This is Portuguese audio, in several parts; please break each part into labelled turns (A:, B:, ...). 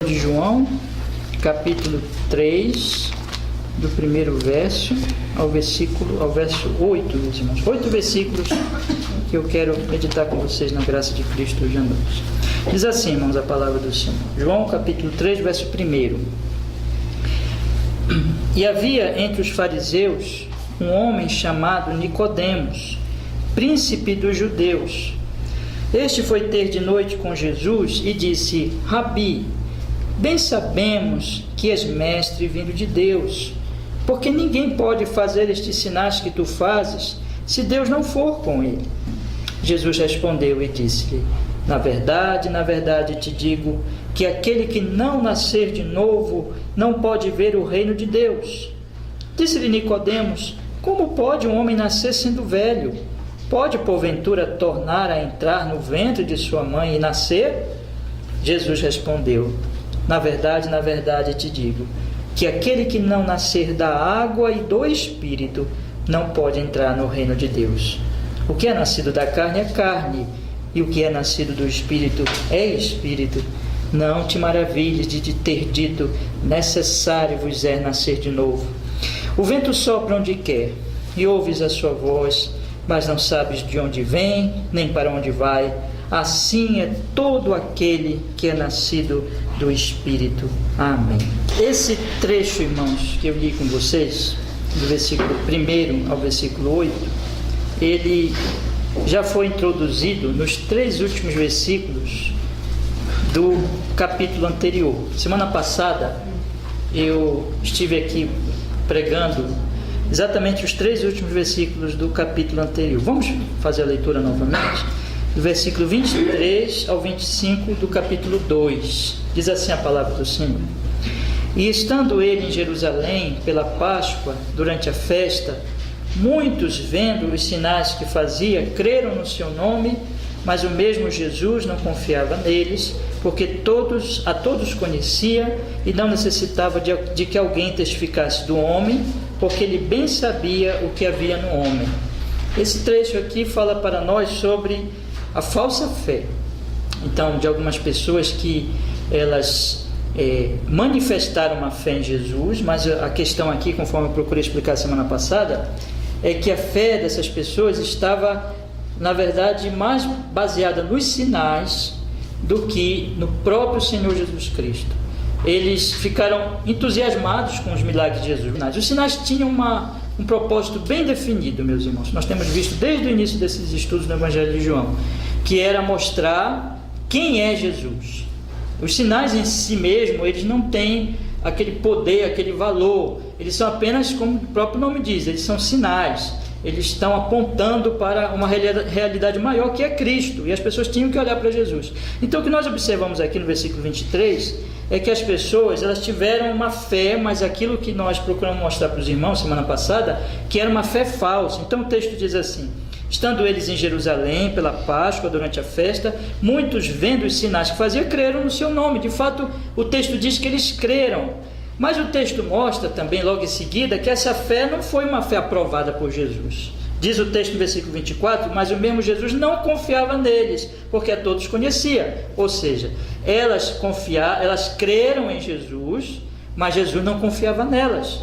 A: De João, capítulo 3, do primeiro verso ao verso 8, meus irmãos. 8 versículos que eu quero meditar com vocês na graça de Cristo hoje à noite. Diz assim, irmãos, a palavra do Senhor. João, capítulo 3, verso 1. E havia entre os fariseus um homem chamado Nicodemos, príncipe dos judeus. Este foi ter de noite com Jesus e disse: Rabi, bem sabemos que és mestre vindo de Deus, porque ninguém pode fazer estes sinais que tu fazes, se Deus não for com ele. Jesus respondeu e disse-lhe: na verdade te digo, que aquele que não nascer de novo não pode ver o reino de Deus. Disse-lhe Nicodemos: como pode um homem nascer sendo velho? Pode, porventura, tornar a entrar no ventre de sua mãe e nascer? Jesus respondeu: na verdade te digo, que aquele que não nascer da água e do Espírito não pode entrar no reino de Deus. O que é nascido da carne é carne, e o que é nascido do Espírito é Espírito. Não te maravilhes de ter dito: necessário vos é nascer de novo. O vento sopra onde quer, e ouves a sua voz, mas não sabes de onde vem, nem para onde vai. Assim é todo aquele que é nascido do Espírito. Amém. Esse trecho, irmãos, que eu li com vocês, do versículo 1 ao versículo 8, ele já foi introduzido nos 3 últimos versículos do capítulo anterior. Semana passada eu estive aqui pregando exatamente os 3 últimos versículos do capítulo anterior. Vamos fazer a leitura novamente? Do versículo 23 ao 25 do capítulo 2. Diz assim a palavra do Senhor: E estando ele em Jerusalém pela Páscoa, durante a festa, muitos, vendo os sinais que fazia, creram no seu nome, mas o mesmo Jesus não confiava neles, porque a todos conhecia e não necessitava de que alguém testificasse do homem, porque ele bem sabia o que havia no homem. Esse trecho aqui fala para nós sobre a falsa fé. Então, de algumas pessoas que elas manifestaram uma fé em Jesus, mas a questão aqui, conforme eu procurei explicar semana passada, é que a fé dessas pessoas estava, na verdade, mais baseada nos sinais do que no próprio Senhor Jesus Cristo. Eles ficaram entusiasmados com os milagres de Jesus. Os sinais tinham um propósito bem definido, meus irmãos. Nós temos visto desde o início desses estudos no Evangelho de João, que era mostrar quem é Jesus. Os sinais em si mesmo, eles não têm aquele poder, aquele valor. Eles são apenas, como o próprio nome diz, eles são sinais. Eles estão apontando para uma realidade maior, que é Cristo, e as pessoas tinham que olhar para Jesus. Então, o que nós observamos aqui no versículo 23 é que as pessoas, elas tiveram uma fé, mas aquilo que nós procuramos mostrar para os irmãos semana passada, que era uma fé falsa. Então, o texto diz assim: estando eles em Jerusalém pela Páscoa, durante a festa, muitos, vendo os sinais que fazia, creram no seu nome. De fato, o texto diz que eles creram. Mas o texto mostra também, logo em seguida, que essa fé não foi uma fé aprovada por Jesus. Diz o texto no versículo 24, mas o mesmo Jesus não confiava neles, porque a todos conhecia. Ou seja, elas creram em Jesus, mas Jesus não confiava nelas.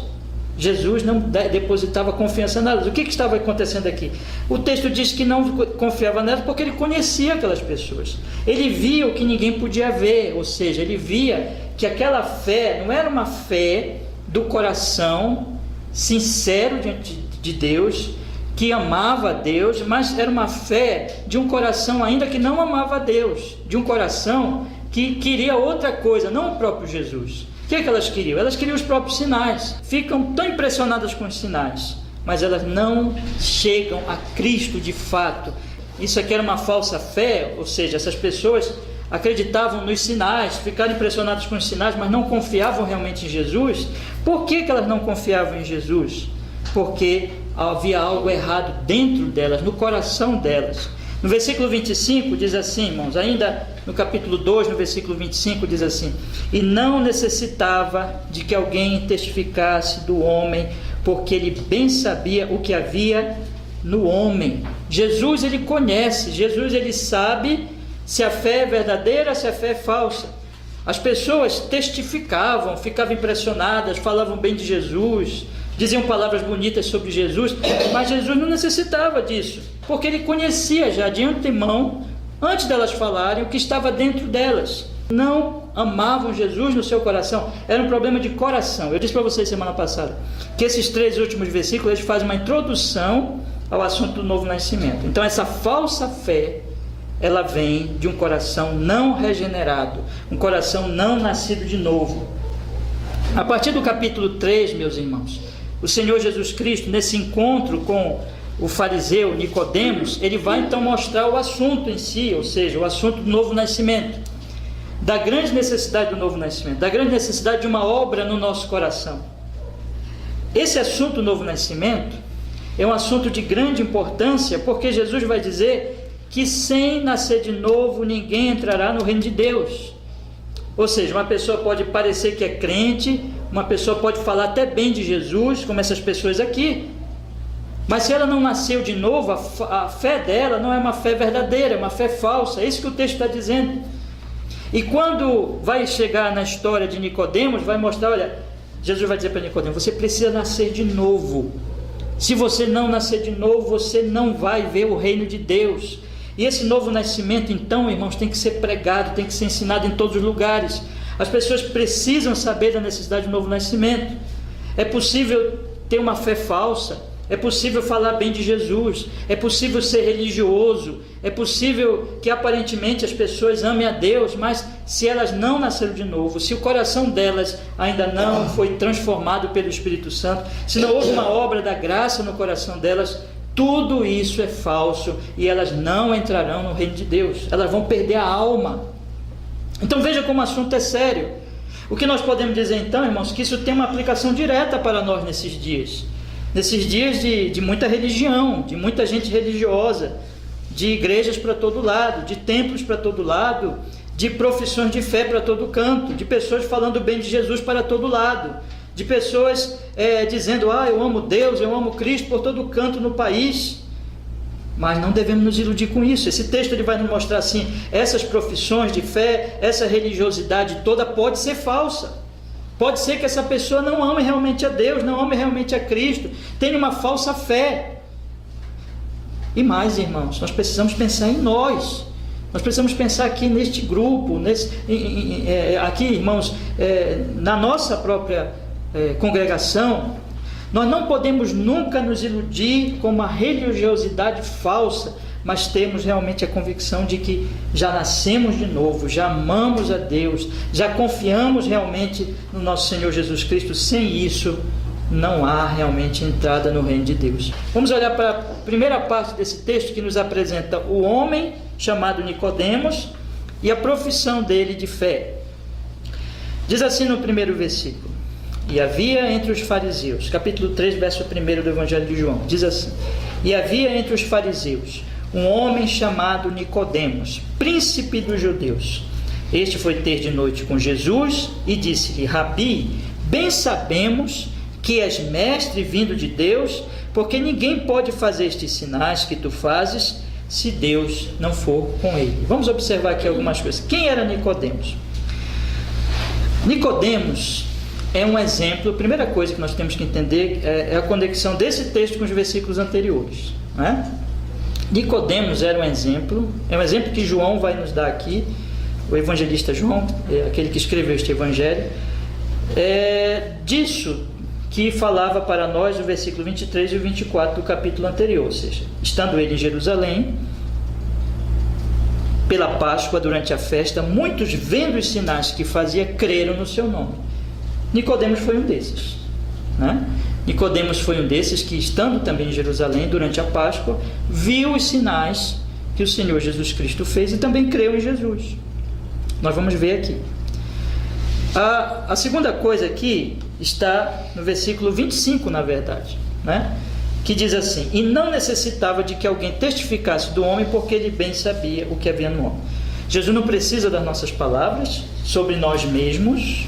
A: Jesus não depositava confiança nelas. O que estava acontecendo aqui? O texto diz que não confiava nelas porque ele conhecia aquelas pessoas. Ele via o que ninguém podia ver, ou seja, ele via que aquela fé não era uma fé do coração sincero diante de Deus, que amava a Deus, mas era uma fé de um coração ainda que não amava a Deus, de um coração que queria outra coisa, não o próprio Jesus. O que elas queriam? Elas queriam os próprios sinais. Ficam tão impressionadas com os sinais, mas elas não chegam a Cristo de fato. Isso aqui era uma falsa fé, ou seja, essas pessoas acreditavam nos sinais, ficaram impressionadas com os sinais, mas não confiavam realmente em Jesus. Por que elas não confiavam em Jesus? Porque havia algo errado dentro delas, no coração delas. No versículo 25 diz assim, irmãos, ainda no capítulo 2, no versículo 25 diz assim: e não necessitava de que alguém testificasse do homem, porque ele bem sabia o que havia no homem. Jesus, ele conhece, Jesus, ele sabe se a fé é verdadeira, se a fé é falsa. As pessoas testificavam, ficavam impressionadas, falavam bem de Jesus, diziam palavras bonitas sobre Jesus, mas Jesus não necessitava disso, porque ele conhecia já de antemão, antes delas falarem, o que estava dentro delas. Não amavam Jesus no seu coração, era um problema de coração. Eu disse para vocês semana passada que esses 3 últimos versículos eles fazem uma introdução ao assunto do novo nascimento. Então essa falsa fé, ela vem de um coração não regenerado, um coração não nascido de novo. A partir do capítulo 3, meus irmãos, o Senhor Jesus Cristo, nesse encontro com o fariseu Nicodemos, ele vai então mostrar o assunto em si, ou seja, o assunto do novo nascimento, da grande necessidade do novo nascimento, da grande necessidade de uma obra no nosso coração. Esse assunto do novo nascimento é um assunto de grande importância, porque Jesus vai dizer que sem nascer de novo ninguém entrará no reino de Deus. Ou seja, uma pessoa pode parecer que é crente, uma pessoa pode falar até bem de Jesus, como essas pessoas aqui, mas se ela não nasceu de novo, a fé dela não é uma fé verdadeira, é uma fé falsa. É isso que o texto está dizendo. E quando vai chegar na história de Nicodemos, vai mostrar, olha, Jesus vai dizer para Nicodemos, você precisa nascer de novo. Se você não nascer de novo, você não vai ver o reino de Deus. E esse novo nascimento, então, irmãos, tem que ser pregado, tem que ser ensinado em todos os lugares. As pessoas precisam saber da necessidade do novo nascimento. É possível ter uma fé falsa, é possível falar bem de Jesus, é possível ser religioso, é possível que aparentemente as pessoas amem a Deus, mas se elas não nasceram de novo, se o coração delas ainda não foi transformado pelo Espírito Santo, se não houve uma obra da graça no coração delas, tudo isso é falso e elas não entrarão no reino de Deus, elas vão perder a alma. Então veja como o assunto é sério. O que nós podemos dizer então, irmãos, que isso tem uma aplicação direta para nós nesses dias de muita religião, de muita gente religiosa, de igrejas para todo lado, de templos para todo lado, de profissões de fé para todo canto, de pessoas falando bem de Jesus para todo lado, de pessoas dizendo, eu amo Deus, eu amo Cristo por todo canto no país. Mas não devemos nos iludir com isso. Esse texto ele vai nos mostrar assim, essas profissões de fé, essa religiosidade toda pode ser falsa. Pode ser que essa pessoa não ame realmente a Deus, não ame realmente a Cristo, tenha uma falsa fé. E mais, irmãos, nós precisamos pensar em nós. Nós precisamos pensar aqui neste grupo, aqui, irmãos, na nossa própria congregação. Nós não podemos nunca nos iludir com uma religiosidade falsa, mas temos realmente a convicção de que já nascemos de novo, já amamos a Deus, já confiamos realmente no nosso Senhor Jesus Cristo. Sem isso, não há realmente entrada no reino de Deus. Vamos olhar para a primeira parte desse texto que nos apresenta o homem chamado Nicodemos e a profissão dele de fé. Diz assim no primeiro versículo: e havia entre os fariseus, capítulo 3, verso 1 do Evangelho de João, diz assim: e havia entre os fariseus um homem chamado Nicodemos, príncipe dos judeus. Este foi ter de noite com Jesus e disse-lhe: Rabi, bem sabemos que és mestre vindo de Deus, porque ninguém pode fazer estes sinais que tu fazes se Deus não for com ele. Vamos observar aqui algumas coisas. Quem era Nicodemos? Nicodemos é um exemplo. A primeira coisa que nós temos que entender é a conexão desse texto com os versículos anteriores, não é? Nicodemos era um exemplo, é um exemplo que João vai nos dar aqui, o evangelista João, aquele que escreveu este evangelho, disso que falava para nós o versículo 23 e o 24 do capítulo anterior, ou seja, estando ele em Jerusalém, pela Páscoa, durante a festa, muitos vendo os sinais que fazia, creram no seu nome. Nicodemos foi um desses, né? Nicodemos foi um desses que, estando também em Jerusalém durante a Páscoa, viu os sinais que o Senhor Jesus Cristo fez e também creu em Jesus. Nós vamos ver aqui. A segunda coisa aqui está no versículo 25, na verdade, né? Que diz assim: e não necessitava de que alguém testificasse do homem, porque ele bem sabia o que havia no homem. Jesus não precisa das nossas palavras sobre nós mesmos.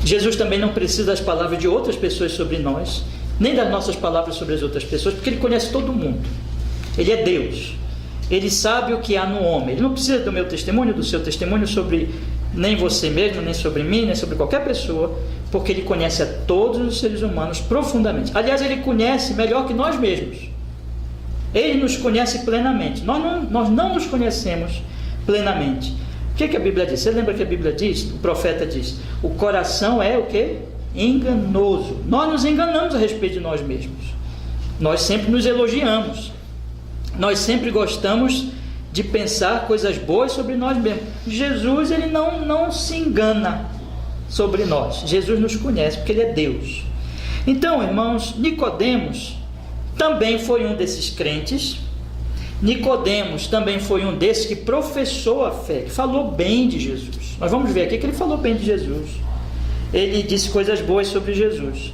A: Jesus também não precisa das palavras de outras pessoas sobre nós, nem das nossas palavras sobre as outras pessoas, porque ele conhece todo mundo. Ele é Deus. Ele sabe o que há no homem. Ele não precisa do meu testemunho, do seu testemunho sobre nem você mesmo, nem sobre mim, nem sobre qualquer pessoa, porque Ele conhece a todos os seres humanos profundamente. Aliás, Ele conhece melhor que nós mesmos. Ele nos conhece plenamente. Nós não nos conhecemos plenamente. O que a Bíblia diz? Você lembra que a Bíblia diz? O profeta diz: o coração é o quê? Enganoso. Nós nos enganamos a respeito de nós mesmos. Nós sempre nos elogiamos. Nós sempre gostamos de pensar coisas boas sobre nós mesmos. Jesus, Ele não se engana sobre nós. Jesus nos conhece porque Ele é Deus. Então, irmãos, Nicodemos também foi um desses crentes. Nicodemos também foi um desses que professou a fé, que falou bem de Jesus. Nós vamos ver aqui que ele falou bem de Jesus. Ele disse coisas boas sobre Jesus.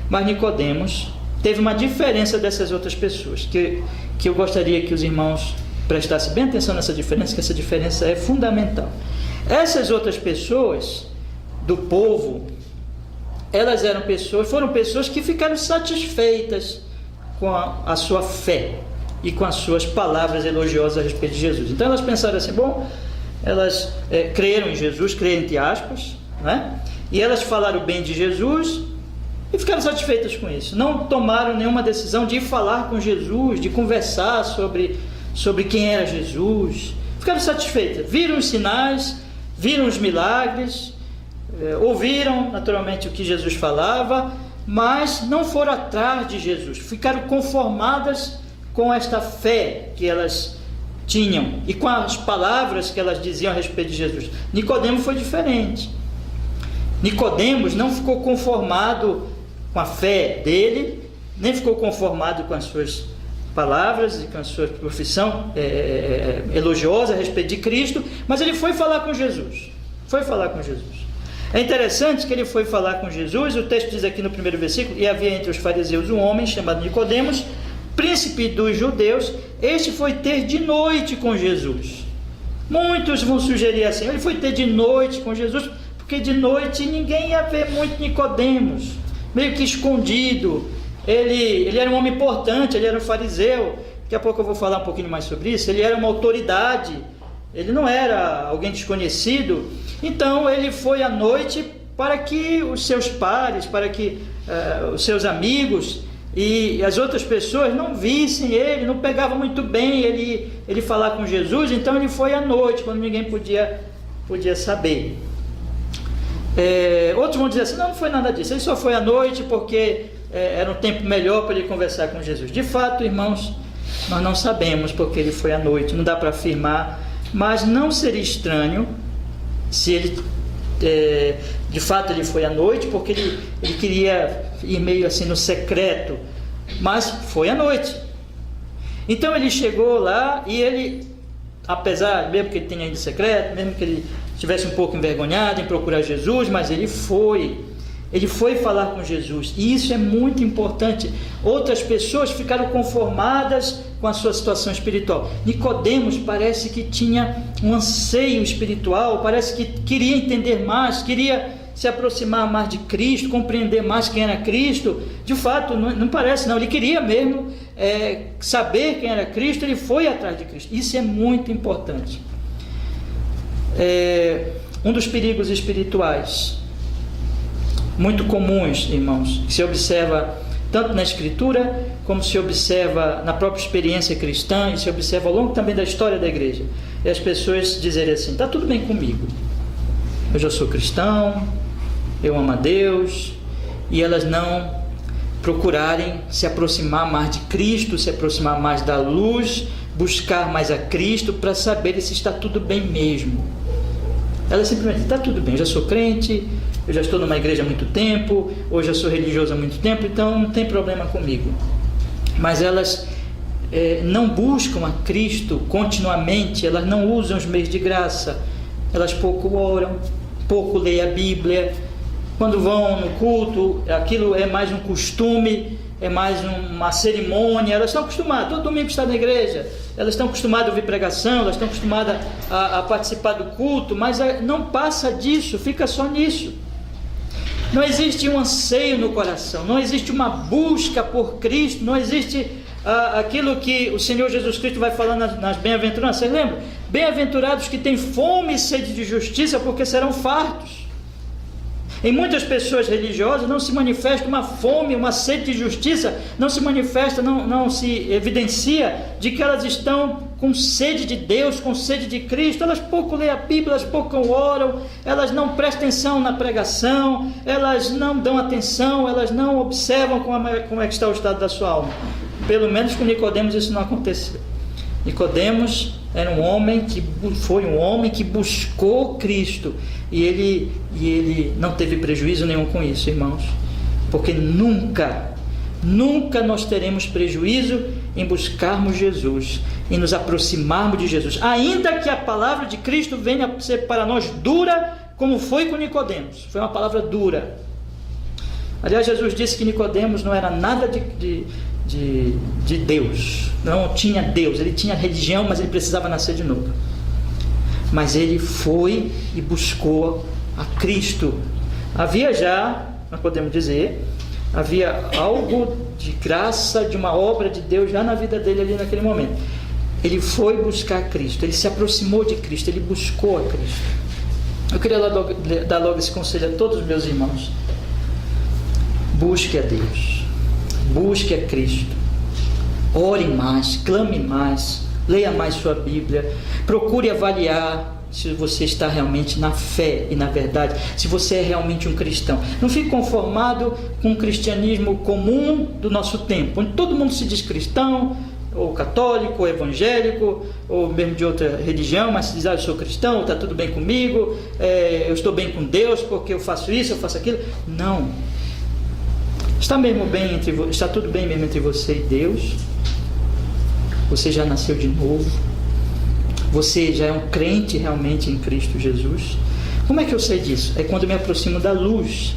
A: Mas Nicodemos teve uma diferença dessas outras pessoas, que eu gostaria que os irmãos prestassem bem atenção nessa diferença, que essa diferença é fundamental. Essas outras pessoas do povo, foram pessoas que ficaram satisfeitas com a sua fé e com as suas palavras elogiosas a respeito de Jesus. Então elas pensaram assim, elas creram em Jesus, creram entre aspas, né? E elas falaram bem de Jesus e ficaram satisfeitas com isso. Não tomaram nenhuma decisão de ir falar com Jesus, de conversar sobre quem era Jesus. Ficaram satisfeitas, viram os sinais, viram os milagres, ouviram naturalmente o que Jesus falava, mas não foram atrás de Jesus. Ficaram conformadas com esta fé que elas tinham e com as palavras que elas diziam a respeito de Jesus. Nicodemos foi diferente. Nicodemos não ficou conformado com a fé dele, nem ficou conformado com as suas palavras e com a sua profissão elogiosa a respeito de Cristo, mas ele foi falar com Jesus. É interessante que ele foi falar com Jesus. O texto diz aqui no primeiro versículo: e havia entre os fariseus um homem chamado Nicodemos, príncipe dos judeus. Este foi ter de noite com Jesus. Muitos vão sugerir assim: ele foi ter de noite com Jesus, porque de noite ninguém ia ver muito Nicodemos, meio que escondido. Ele era um homem importante, ele era um fariseu. Daqui a pouco eu vou falar um pouquinho mais sobre isso. Ele era uma autoridade, ele não era alguém desconhecido. Então ele foi à noite para que os seus pares, para que os seus amigos e as outras pessoas não vissem ele, não pegava muito bem ele falar com Jesus. Então ele foi à noite, quando ninguém podia saber. Outros vão dizer assim: não foi nada disso, ele só foi à noite porque era um tempo melhor para ele conversar com Jesus. De fato, irmãos, nós não sabemos porque ele foi à noite, não dá para afirmar, mas não seria estranho se ele de fato ele foi à noite, porque ele queria ir meio assim no secreto, mas foi à noite. Então ele chegou lá e ele, apesar, mesmo que ele tenha ido secreto, mesmo que ele estivesse um pouco envergonhado em procurar Jesus, mas ele foi falar com Jesus, e isso é muito importante. Outras pessoas ficaram conformadas com a sua situação espiritual. Nicodemos parece que tinha um anseio espiritual, parece que queria entender mais, queria se aproximar mais de Cristo, compreender mais quem era Cristo. De fato, não parece não, ele queria mesmo saber quem era Cristo. Ele foi atrás de Cristo. Isso é muito importante. Um dos perigos espirituais muito comuns, irmãos, que se observa tanto na Escritura, como se observa na própria experiência cristã, e se observa ao longo também da história da igreja, é as pessoas dizerem assim: está tudo bem comigo, eu já sou cristão, eu amo a Deus, e elas não procurarem se aproximar mais de Cristo, se aproximar mais da luz, buscar mais a Cristo, para saber se está tudo bem mesmo. Elas simplesmente: está tudo bem, eu já sou crente, eu já estou numa igreja há muito tempo, ou já sou religioso há muito tempo, então não tem problema comigo. Mas elas não buscam a Cristo continuamente, elas não usam os meios de graça, elas pouco oram, pouco leem a Bíblia. Quando vão no culto, aquilo é mais um costume, é mais uma cerimônia. Elas estão acostumadas, todo domingo está na igreja, elas estão acostumadas a ouvir pregação, elas estão acostumadas a participar do culto, mas não passa disso, fica só nisso. Não existe um anseio no coração, não existe uma busca por Cristo, não existe aquilo que o Senhor Jesus Cristo vai falando nas bem-aventuranças. Vocês lembram? Bem-aventurados que têm fome e sede de justiça, porque serão fartos. Em muitas pessoas religiosas não se manifesta uma fome, uma sede de justiça, não se manifesta, não se evidencia de que elas estão com sede de Deus, com sede de Cristo. Elas pouco leem a Bíblia, elas pouco oram, elas não prestam atenção na pregação, elas não dão atenção, elas não observam como é que está o estado da sua alma. Pelo menos com Nicodemos isso não aconteceu. Nicodemos era foi um homem que buscou Cristo, e ele não teve prejuízo nenhum com isso, irmãos, porque nunca nós teremos prejuízo em buscarmos Jesus, em nos aproximarmos de Jesus, ainda que a palavra de Cristo venha a ser para nós dura, como foi com Nicodemos. Foi uma palavra dura. Aliás, Jesus disse que Nicodemos não era nada de Deus, não tinha Deus, ele tinha religião, mas ele precisava nascer de novo. Mas ele foi e buscou a Cristo. Havia já, nós podemos dizer, havia algo de graça, de uma obra de Deus já na vida dele ali naquele momento. Ele foi buscar Cristo, ele se aproximou de Cristo, ele buscou a Cristo. Eu queria dar logo esse conselho a todos os meus irmãos: busque a Deus, busque a Cristo, ore mais, clame mais, leia mais sua Bíblia, procure avaliar se você está realmente na fé e na verdade, se você é realmente um cristão. Não fique conformado com o cristianismo comum do nosso tempo, onde todo mundo se diz cristão, ou católico, ou evangélico, ou mesmo de outra religião, mas se diz: eu sou cristão, está tudo bem comigo, eu estou bem com Deus porque eu faço isso, eu faço aquilo. Não. Está tudo bem mesmo entre você e Deus? Você já nasceu de novo? Você já é um crente realmente em Cristo Jesus? Como é que eu sei disso? É quando eu me aproximo da luz,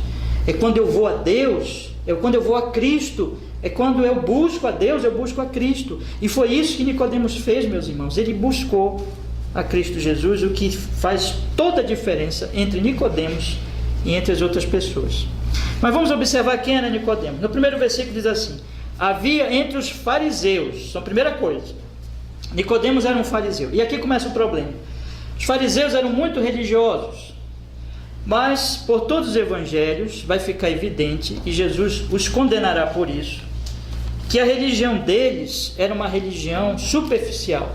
A: é quando eu vou a Deus, é quando eu vou a Cristo, é quando eu busco a Deus, eu busco a Cristo. E foi isso que Nicodemos fez, meus irmãos. Ele buscou a Cristo Jesus, o que faz toda a diferença entre Nicodemos e entre as outras pessoas. Mas vamos observar quem era Nicodemos. No primeiro versículo diz assim: havia entre os fariseus. Então, primeira coisa, Nicodemos era um fariseu. E aqui começa o problema. Os fariseus eram muito religiosos, mas por todos os evangelhos vai ficar evidente, e Jesus os condenará por isso, que a religião deles era uma religião superficial,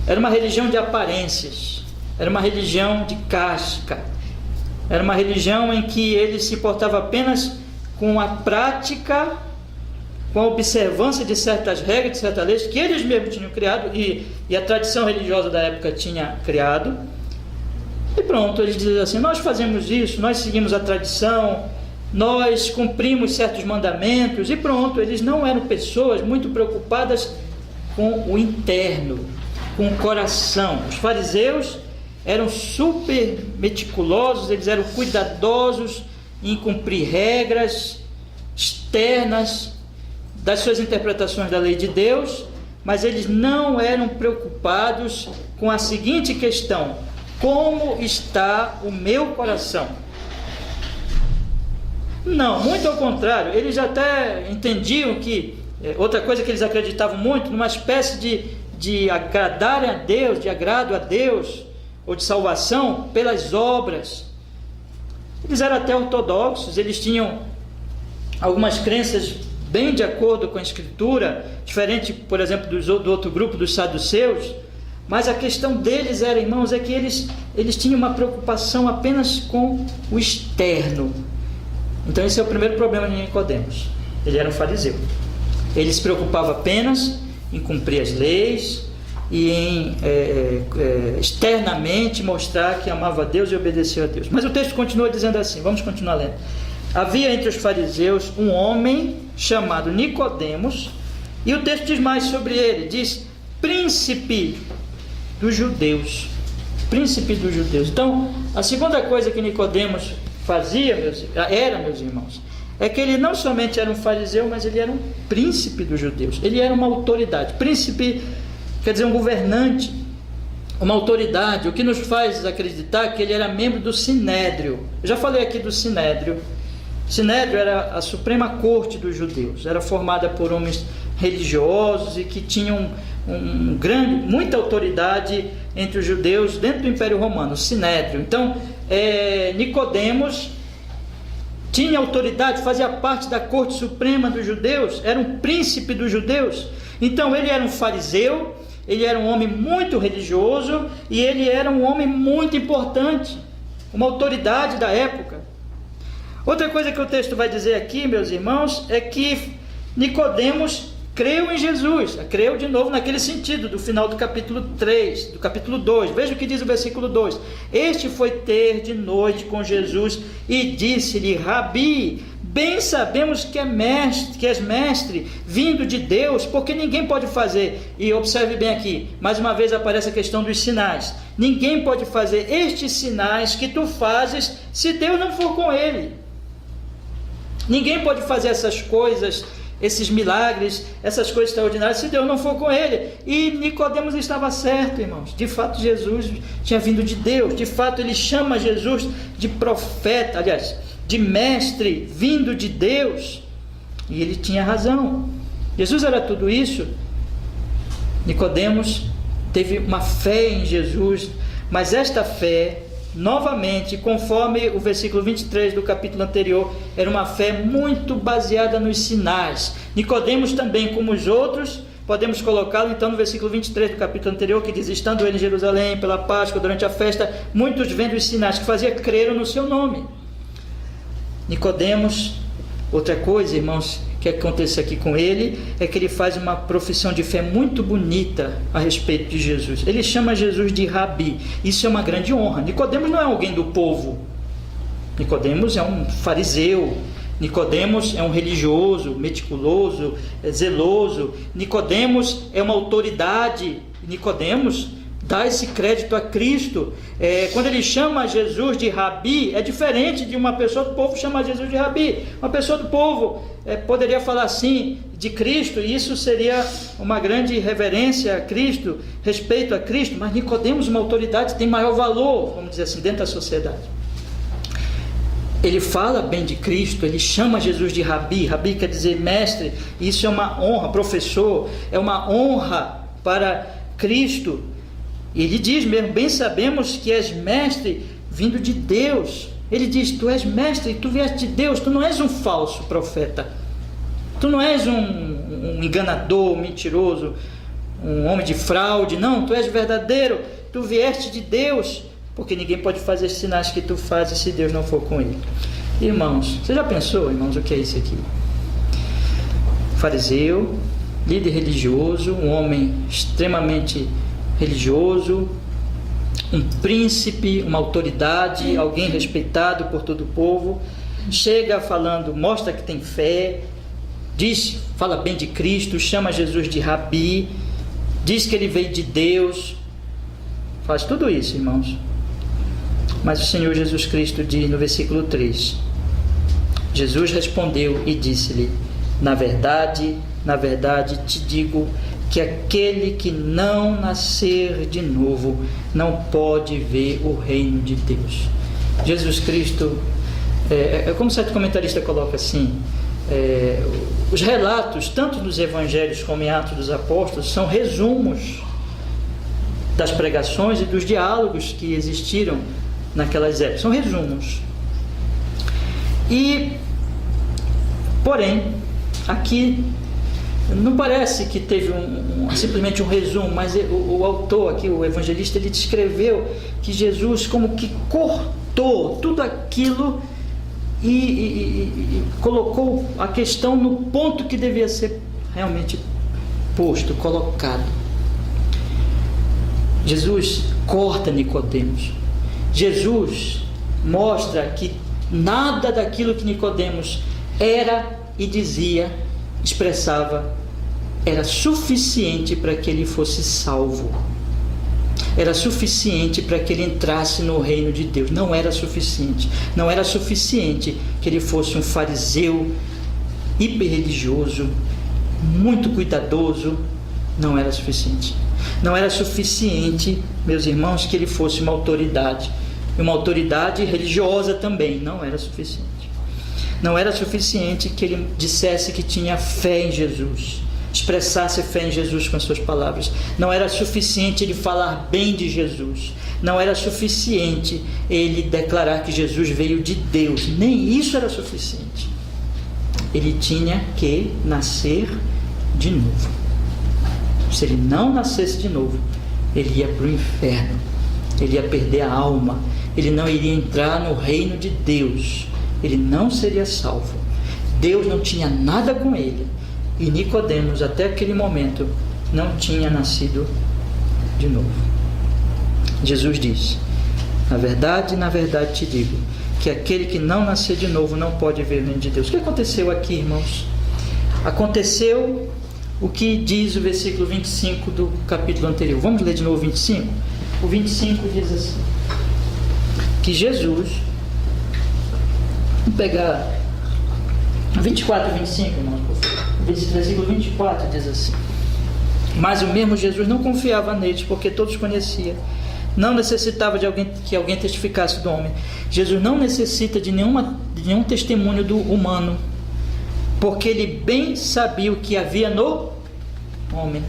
A: era uma religião de aparências, era uma religião de casca, era uma religião em que ele se importava apenas com a prática, com a observância de certas regras, de certas leis que eles mesmos tinham criado e a tradição religiosa da época tinha criado. E pronto, eles dizem assim: nós fazemos isso, nós seguimos a tradição, nós cumprimos certos mandamentos, e pronto. Eles não eram pessoas muito preocupadas com o interno, com o coração. Os fariseus eram super meticulosos, eles eram cuidadosos em cumprir regras externas das suas interpretações da lei de Deus, mas eles não eram preocupados com a seguinte questão: como está o meu coração? Não, muito ao contrário, eles até entendiam que, outra coisa que eles acreditavam muito, numa espécie de agradar a Deus, de agrado a Deus, ou de salvação pelas obras. Eles eram até ortodoxos, eles tinham algumas crenças bem de acordo com a Escritura, diferente, por exemplo, do outro grupo, dos saduceus. Mas a questão deles era, irmãos, é que eles tinham uma preocupação apenas com o externo. Então esse é o primeiro problema de Nicodemos. Ele era um fariseu. Ele se preocupava apenas em cumprir as leis e em externamente mostrar que amava a Deus e obedecia a Deus. Mas o texto continua dizendo assim, vamos continuar lendo. Havia entre os fariseus um homem chamado Nicodemos, e o texto diz mais sobre ele, diz: príncipe dos judeus. Príncipe dos judeus. Então, a segunda coisa que Nicodemos fazia, meus irmãos, é que ele não somente era um fariseu, mas ele era um príncipe dos judeus. Ele era uma autoridade. Príncipe quer dizer um governante, uma autoridade, o que nos faz acreditar que ele era membro do Sinédrio. Eu já falei aqui do Sinédrio, Sinédrio era a suprema corte dos judeus, era formada por homens religiosos e que tinham muita autoridade entre os judeus dentro do Império Romano, o Sinédrio. Então, Nicodemos tinha autoridade, fazia parte da corte suprema dos judeus, era um príncipe dos judeus. Então ele era um fariseu, ele era um homem muito religioso e ele era um homem muito importante, uma autoridade da época. Outra coisa que o texto vai dizer aqui, meus irmãos, é que Nicodemos creu em Jesus, creu de novo naquele sentido, do final do capítulo 3, do capítulo 2, veja o que diz o versículo 2, este foi ter de noite com Jesus e disse-lhe, Rabi, bem sabemos que és mestre, vindo de Deus, porque ninguém pode fazer, e observe bem aqui, mais uma vez aparece a questão dos sinais, ninguém pode fazer estes sinais que tu fazes, se Deus não for com ele, ninguém pode fazer essas coisas, esses milagres, essas coisas extraordinárias, se Deus não for com ele. E Nicodemos estava certo, irmãos, de fato Jesus tinha vindo de Deus, de fato ele chama Jesus de profeta, aliás, de mestre, vindo de Deus, e ele tinha razão, Jesus era tudo isso. Nicodemos teve uma fé em Jesus, mas esta fé, novamente, conforme o versículo 23 do capítulo anterior, era uma fé muito baseada nos sinais. Nicodemos também, como os outros, podemos colocá-lo então no versículo 23 do capítulo anterior, que diz, estando ele em Jerusalém pela Páscoa, durante a festa, muitos vendo os sinais que fazia, creram no seu nome. Nicodemos, outra coisa, irmãos, que acontece aqui com ele, é que ele faz uma profissão de fé muito bonita a respeito de Jesus. Ele chama Jesus de Rabi, isso é uma grande honra. Nicodemos não é alguém do povo, Nicodemos é um fariseu, Nicodemos é um religioso, meticuloso, zeloso, Nicodemos é uma autoridade, Nicodemos dá esse crédito a Cristo. Quando ele chama Jesus de Rabi, é diferente de uma pessoa do povo chamar Jesus de Rabi. Uma pessoa do povo poderia falar assim de Cristo, e isso seria uma grande reverência a Cristo, respeito a Cristo, mas Nicodemos, uma autoridade, tem maior valor, vamos dizer assim, dentro da sociedade. Ele fala bem de Cristo, ele chama Jesus de Rabi, Rabi quer dizer mestre, e isso é uma honra, professor, é uma honra para Cristo. E ele diz mesmo, bem sabemos que és mestre vindo de Deus. Ele diz, tu és mestre, tu vieste de Deus, tu não és um falso profeta, tu não és um enganador, um mentiroso, um homem de fraude, não, tu és verdadeiro, tu vieste de Deus, porque ninguém pode fazer os sinais que tu fazes se Deus não for com ele. Irmãos, você já pensou, irmãos, o que é isso aqui? Fariseu, líder religioso, um homem extremamente religioso, um príncipe, uma autoridade, alguém respeitado por todo o povo, chega falando, mostra que tem fé, diz, fala bem de Cristo, chama Jesus de Rabi, diz que ele veio de Deus, faz tudo isso, irmãos. Mas o Senhor Jesus Cristo diz no versículo 3, Jesus respondeu e disse-lhe, na verdade te digo que aquele que não nascer de novo não pode ver o reino de Deus. Jesus Cristo, como certo comentarista coloca assim, os relatos, tanto nos evangelhos como em Atos dos Apóstolos, são resumos das pregações e dos diálogos que existiram naquelas épocas, são resumos. Porém, aqui não parece que teve simplesmente um resumo, mas o autor aqui, o evangelista, ele descreveu que Jesus como que cortou tudo aquilo e colocou a questão no ponto que devia ser realmente posto, colocado. Jesus corta Nicodemos. Jesus mostra que nada daquilo que Nicodemos era e dizia, expressava, era suficiente para que ele fosse salvo, era suficiente para que ele entrasse no reino de Deus. Não era suficiente que ele fosse um fariseu hiperreligioso, muito cuidadoso. Não era suficiente, meus irmãos, que ele fosse uma autoridade religiosa também, não era suficiente. Não era suficiente que ele dissesse que tinha fé em Jesus, expressasse fé em Jesus com as suas palavras. Não era suficiente ele falar bem de Jesus. Não era suficiente ele declarar que Jesus veio de Deus. Nem isso era suficiente. Ele tinha que nascer de novo. Se ele não nascesse de novo, ele ia para o inferno. Ele ia perder a alma. Ele não iria entrar no reino de Deus. Ele não seria salvo. Deus não tinha nada com ele. E Nicodemos, até aquele momento, não tinha nascido de novo. Jesus diz: na verdade te digo, que aquele que não nascer de novo não pode ver o reino de Deus. O que aconteceu aqui, irmãos? Aconteceu o que diz o versículo 25 do capítulo anterior. Vamos ler de novo o 25? O 25 diz assim, que Jesus, vamos pegar 24 e 25, irmãos, o versículo 24 diz assim: mas o mesmo Jesus não confiava neles, porque todos conheciam. Não necessitava de que alguém testificasse do homem. Jesus não necessita de nenhum testemunho do humano, porque ele bem sabia o que havia no homem.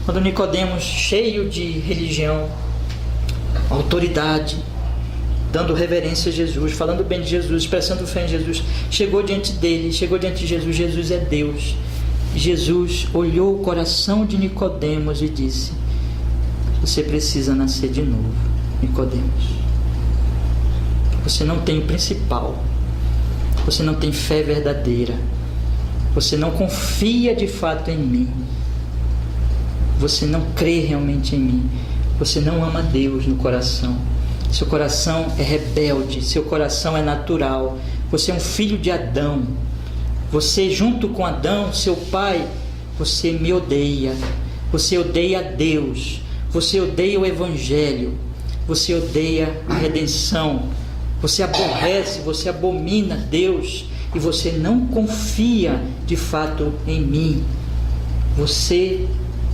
A: Quando Nicodemos, cheio de religião, autoridade, dando reverência a Jesus, falando bem de Jesus, expressando fé em Jesus, chegou diante de Jesus. Jesus é Deus. Jesus olhou o coração de Nicodemos e disse: você precisa nascer de novo, Nicodemos. Você não tem o principal. Você não tem fé verdadeira. Você não confia de fato em mim. Você não crê realmente em mim. Você não ama Deus no coração. Seu coração é rebelde. Seu coração é natural. Você é um filho de Adão. Você, junto com Adão, seu pai, você me odeia. Você odeia Deus. Você odeia o Evangelho. Você odeia a redenção. Você aborrece, você abomina Deus. E você não confia de fato em mim. Você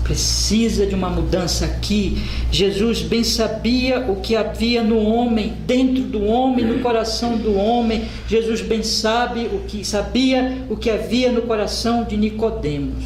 A: precisa de uma mudança aqui. Jesus bem sabia o que havia no homem, dentro do homem, no coração do homem. Jesus bem sabia o que havia no coração de Nicodemos.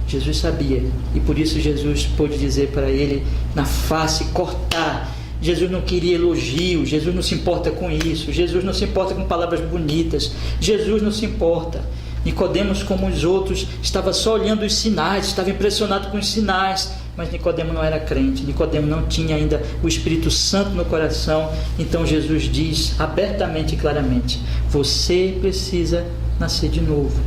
A: Jesus sabia, e por isso Jesus pôde dizer para ele na face, cortar. Jesus não queria elogio, Jesus não se importa com isso, Jesus não se importa com palavras bonitas, Jesus não se importa. Nicodemos, como os outros, estava só olhando os sinais, estava impressionado com os sinais, mas Nicodemos não era crente, Nicodemos não tinha ainda o Espírito Santo no coração. Então Jesus diz abertamente e claramente: você precisa nascer de novo.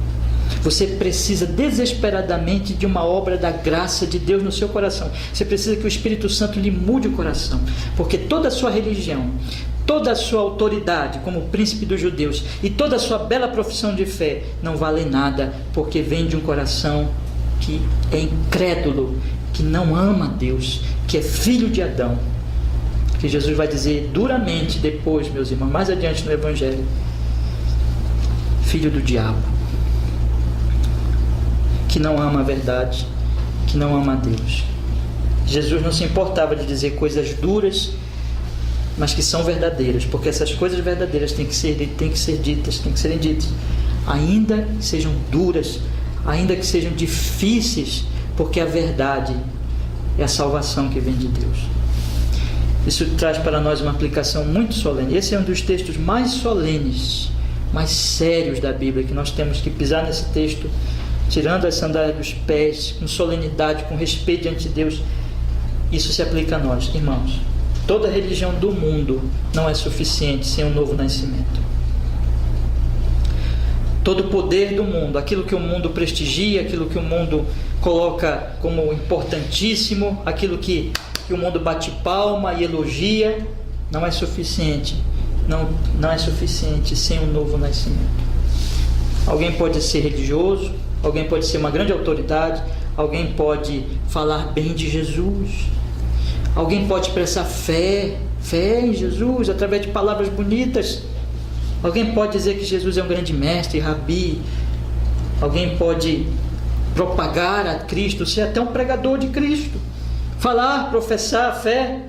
A: Você precisa desesperadamente de uma obra da graça de Deus no seu coração. Você precisa que o Espírito Santo lhe mude o coração, porque toda a sua religião, toda a sua autoridade como príncipe dos judeus e toda a sua bela profissão de fé não vale nada, porque vem de um coração que é incrédulo, que não ama Deus, que é filho de Adão. Que Jesus vai dizer duramente depois, meus irmãos, mais adiante no Evangelho: filho do diabo, que não ama a verdade, que não ama a Deus. Jesus não se importava de dizer coisas duras, mas que são verdadeiras, porque essas coisas verdadeiras têm que serem ditas, ainda que sejam duras, ainda que sejam difíceis, porque a verdade é a salvação que vem de Deus. Isso traz para nós uma aplicação muito solene. Esse é um dos textos mais solenes, mais sérios da Bíblia, que nós temos que pisar nesse texto, tirando as sandálias dos pés, com solenidade, com respeito diante de Deus. Isso se aplica a nós, irmãos. Toda religião do mundo não é suficiente sem um novo nascimento. Todo o poder do mundo, aquilo que o mundo prestigia, aquilo que o mundo coloca como importantíssimo, aquilo que o mundo bate palma e elogia, não é suficiente. Não é suficiente sem um novo nascimento. Alguém pode ser religioso, alguém pode ser uma grande autoridade, alguém pode falar bem de Jesus, alguém pode expressar fé em Jesus através de palavras bonitas, alguém pode dizer que Jesus é um grande mestre, rabi, alguém pode propagar a Cristo, ser até um pregador de Cristo, falar, professar a fé.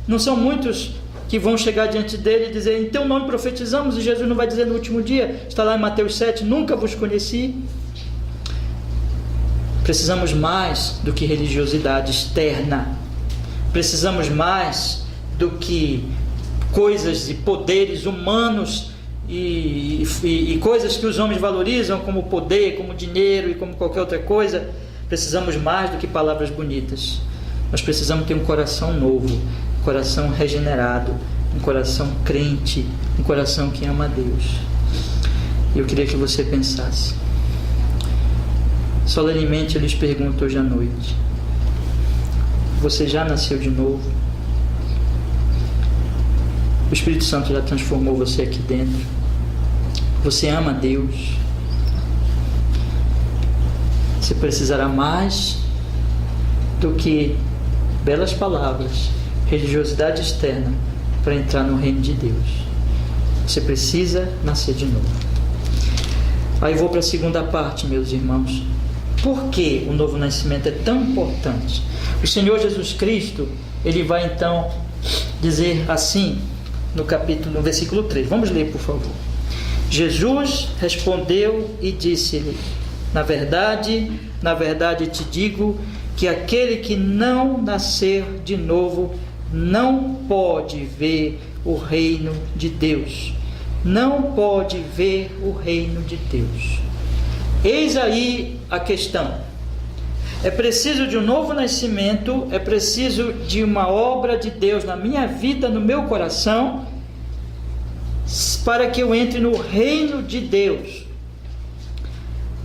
A: Não são muitos que vão chegar diante dele e dizer: em teu nome profetizamos, e Jesus não vai dizer no último dia, está lá em Mateus 7, nunca vos conheci. Precisamos mais do que religiosidade externa, precisamos mais do que coisas e poderes humanos e coisas que os homens valorizam, como poder, como dinheiro e como qualquer outra coisa. Precisamos mais do que palavras bonitas. Nós precisamos ter um coração novo, um coração regenerado, um coração crente, um coração que ama a Deus. E eu queria que você pensasse. Solenemente eu lhes pergunto hoje à noite: você já nasceu de novo? O Espírito Santo já transformou você aqui dentro? Você ama a Deus? Você precisará mais do que belas palavras, religiosidade externa, para entrar no reino de Deus. Você precisa nascer de novo. Aí vou para a segunda parte, meus irmãos. Por que o novo nascimento é tão importante? O Senhor Jesus Cristo, ele vai então dizer assim, no versículo 3. Vamos ler, por favor. Jesus respondeu e disse-lhe: na verdade te digo que aquele que não nascer de novo não pode ver o reino de Deus. Não pode ver o reino de Deus. Eis aí a questão. É preciso de um novo nascimento, é preciso de uma obra de Deus na minha vida, no meu coração, para que eu entre no reino de Deus.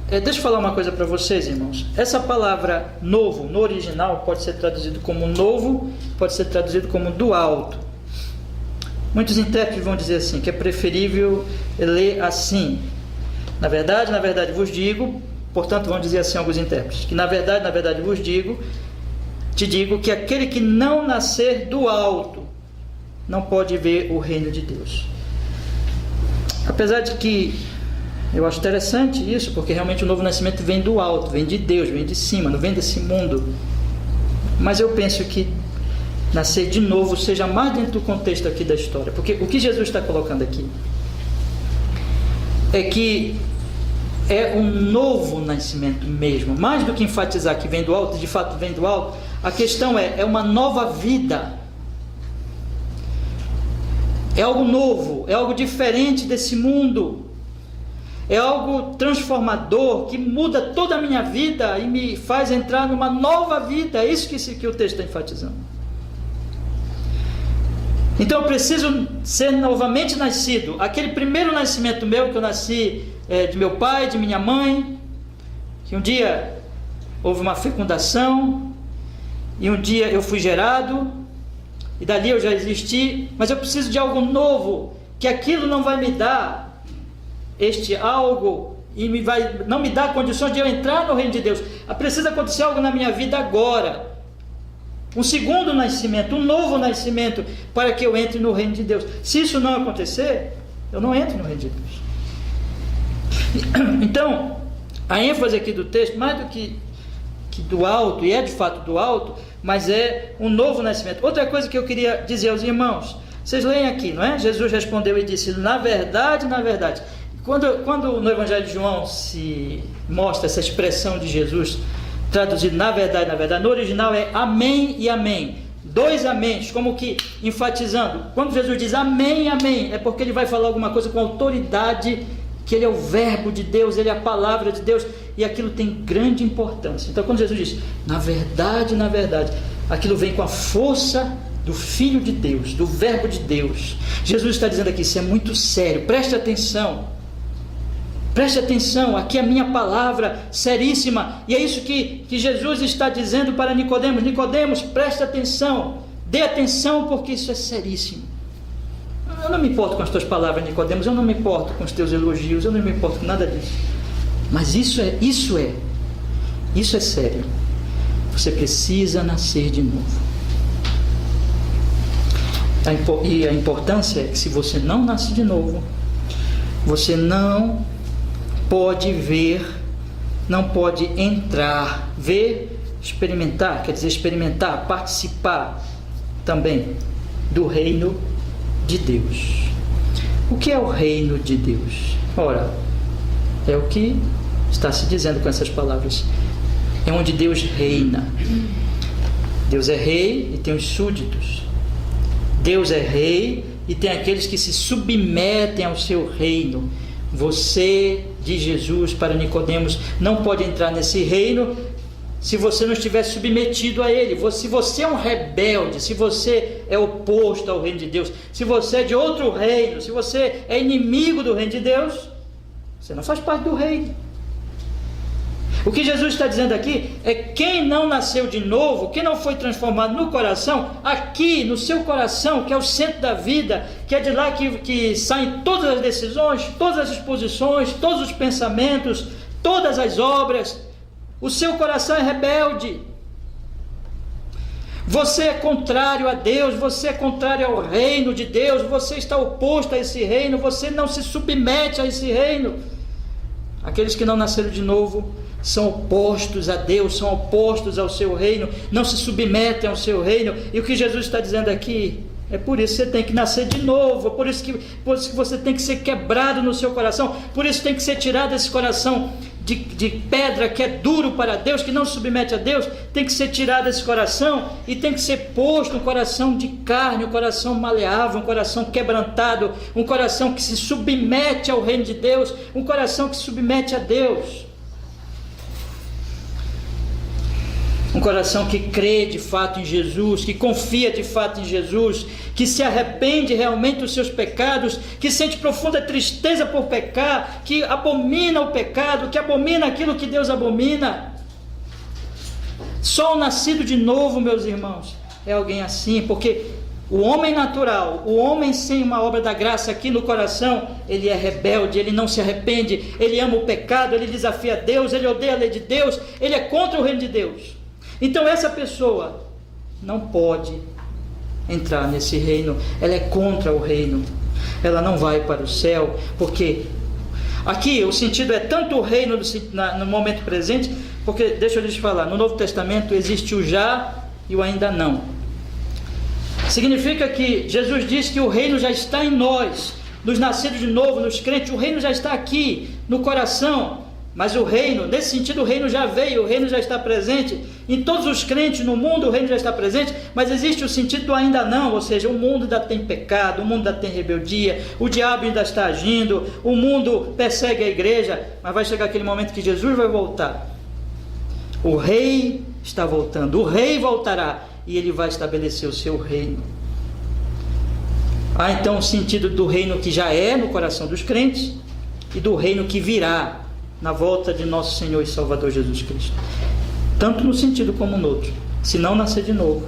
A: Deixa eu falar uma coisa para vocês, irmãos. Essa palavra novo, no original, pode ser traduzido como novo, pode ser traduzido como do alto. Muitos intérpretes vão dizer assim, que é preferível ler assim: na verdade vos digo. Portanto, vão dizer assim alguns intérpretes, que na verdade vos digo, te digo que aquele que não nascer do alto não pode ver o reino de Deus. Apesar de que eu acho interessante isso, porque realmente o novo nascimento vem do alto, vem de Deus, vem de cima, não vem desse mundo. Mas eu penso que nascer de novo seja mais dentro do contexto aqui da história, porque o que Jesus está colocando aqui é que é um novo nascimento mesmo, mais do que enfatizar que vem do alto, de fato vem do alto. A questão é uma nova vida, é algo novo, é algo diferente desse mundo, é algo transformador, que muda toda a minha vida e me faz entrar numa nova vida. É isso que o texto está enfatizando. Então eu preciso ser novamente nascido. Aquele primeiro nascimento meu, que eu nasci de meu pai, de minha mãe, que um dia houve uma fecundação, e um dia eu fui gerado, e dali eu já existi, mas eu preciso de algo novo, que aquilo não vai me dar este algo, e não me dá condições de eu entrar no reino de Deus. Precisa acontecer algo na minha vida agora, um segundo nascimento, um novo nascimento, para que eu entre no reino de Deus. Se isso não acontecer, eu não entro no reino de Deus. Então, a ênfase aqui do texto, mais do que do alto, e é de fato do alto, mas é um novo nascimento. Outra coisa que eu queria dizer aos irmãos, vocês leem aqui, não é? Jesus respondeu e disse: na verdade. Quando no Evangelho de João se mostra essa expressão de Jesus, traduzido na verdade, no original é amém e amém, dois améns, como que enfatizando. Quando Jesus diz amém, amém, é porque ele vai falar alguma coisa com autoridade, que ele é o verbo de Deus, ele é a palavra de Deus, e aquilo tem grande importância. Então quando Jesus diz na verdade, aquilo vem com a força do Filho de Deus, do verbo de Deus. Jesus está dizendo aqui: isso é muito sério, preste atenção, aqui é a minha palavra seríssima. E é isso que Jesus está dizendo para Nicodemos: Nicodemos, preste atenção, dê atenção, porque isso é seríssimo. Eu não me importo com as tuas palavras, Nicodemos, eu não me importo com os teus elogios, eu não me importo com nada disso, mas isso é sério. Você precisa nascer de novo. E a importância é que, se você não nasce de novo, você não pode ver, não pode entrar, ver, experimentar, quer dizer experimentar, participar também do reino de Deus. O que é o reino de Deus? Ora, é o que está se dizendo com essas palavras. É onde Deus reina. Deus é rei e tem os súditos. Deus é rei e tem aqueles que se submetem ao seu reino. Você, diz Jesus para Nicodemos, não pode entrar nesse reino se você não estiver submetido a ele. Se você é um rebelde, se você é oposto ao reino de Deus, se você é de outro reino, se você é inimigo do reino de Deus, você não faz parte do reino. O que Jesus está dizendo aqui é: quem não nasceu de novo, quem não foi transformado no coração, aqui no seu coração, que é o centro da vida, que é de lá que saem todas as decisões, todas as disposições, todos os pensamentos, todas as obras, o seu coração é rebelde. Você é contrário a Deus, você é contrário ao reino de Deus, você está oposto a esse reino, você não se submete a esse reino. Aqueles que não nasceram de novo são opostos a Deus, são opostos ao seu reino, não se submetem ao seu reino. E o que Jesus está dizendo aqui é: por isso você tem que nascer de novo, por isso que você tem que ser quebrado no seu coração, por isso tem que ser tirado esse coração de pedra que é duro para Deus, que não se submete a Deus. Tem que ser tirado esse coração e tem que ser posto um coração de carne, um coração maleável, um coração quebrantado, um coração que se submete ao reino de Deus, um coração que se submete a Deus. Um coração que crê de fato em Jesus, que confia de fato em Jesus, que se arrepende realmente dos seus pecados, que sente profunda tristeza por pecar, que abomina o pecado, que abomina aquilo que Deus abomina. Só o nascido de novo, meus irmãos, é alguém assim, porque o homem natural, o homem sem uma obra da graça aqui no coração, ele é rebelde, ele não se arrepende, ele ama o pecado, ele desafia Deus, ele odeia a lei de Deus, ele é contra o reino de Deus. Então essa pessoa não pode entrar nesse reino, ela é contra o reino, ela não vai para o céu, porque aqui o sentido é tanto o reino no momento presente, porque deixa eu lhes falar, no Novo Testamento existe o já e o ainda não. Significa que Jesus diz que o reino já está em nós, nos nascidos de novo, nos crentes, o reino já está aqui no coração. Mas o reino, nesse sentido, o reino já veio, o reino já está presente. Em todos os crentes no mundo, o reino já está presente, mas existe o sentido do ainda não, ou seja, o mundo ainda tem pecado, o mundo ainda tem rebeldia, o diabo ainda está agindo, o mundo persegue a igreja, mas vai chegar aquele momento que Jesus vai voltar. O rei está voltando, o rei voltará e ele vai estabelecer o seu reino. Há então o sentido do reino que já é no coração dos crentes e do reino que virá na volta de nosso Senhor e Salvador Jesus Cristo. Tanto no sentido como no outro. Se não nascer de novo,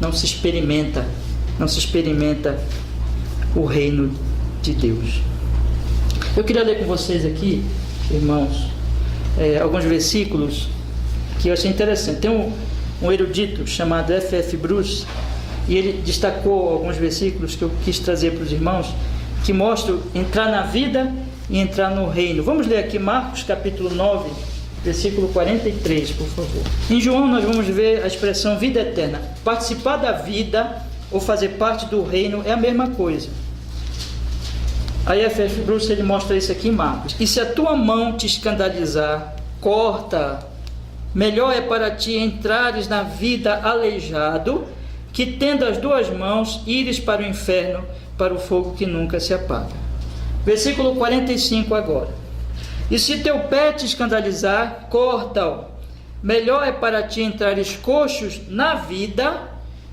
A: não se experimenta o reino de Deus. Eu queria ler com vocês aqui, irmãos, alguns versículos que eu achei interessante. Tem um erudito chamado F.F. Bruce, e ele destacou alguns versículos que eu quis trazer para os irmãos, que mostram entrar na vida e entrar no reino. Vamos ler aqui Marcos capítulo 9, versículo 43, por favor. Em João nós vamos ver a expressão vida eterna. Participar da vida ou fazer parte do reino é a mesma coisa. Aí F.F. Bruce ele mostra isso aqui em Marcos. E se a tua mão te escandalizar, corta. Melhor é para ti entrares na vida aleijado, que tendo as duas mãos ires para o inferno, para o fogo que nunca se apaga. Versículo 45 agora. E se teu pé te escandalizar, corta-o. Melhor é para ti entrares coxos na vida,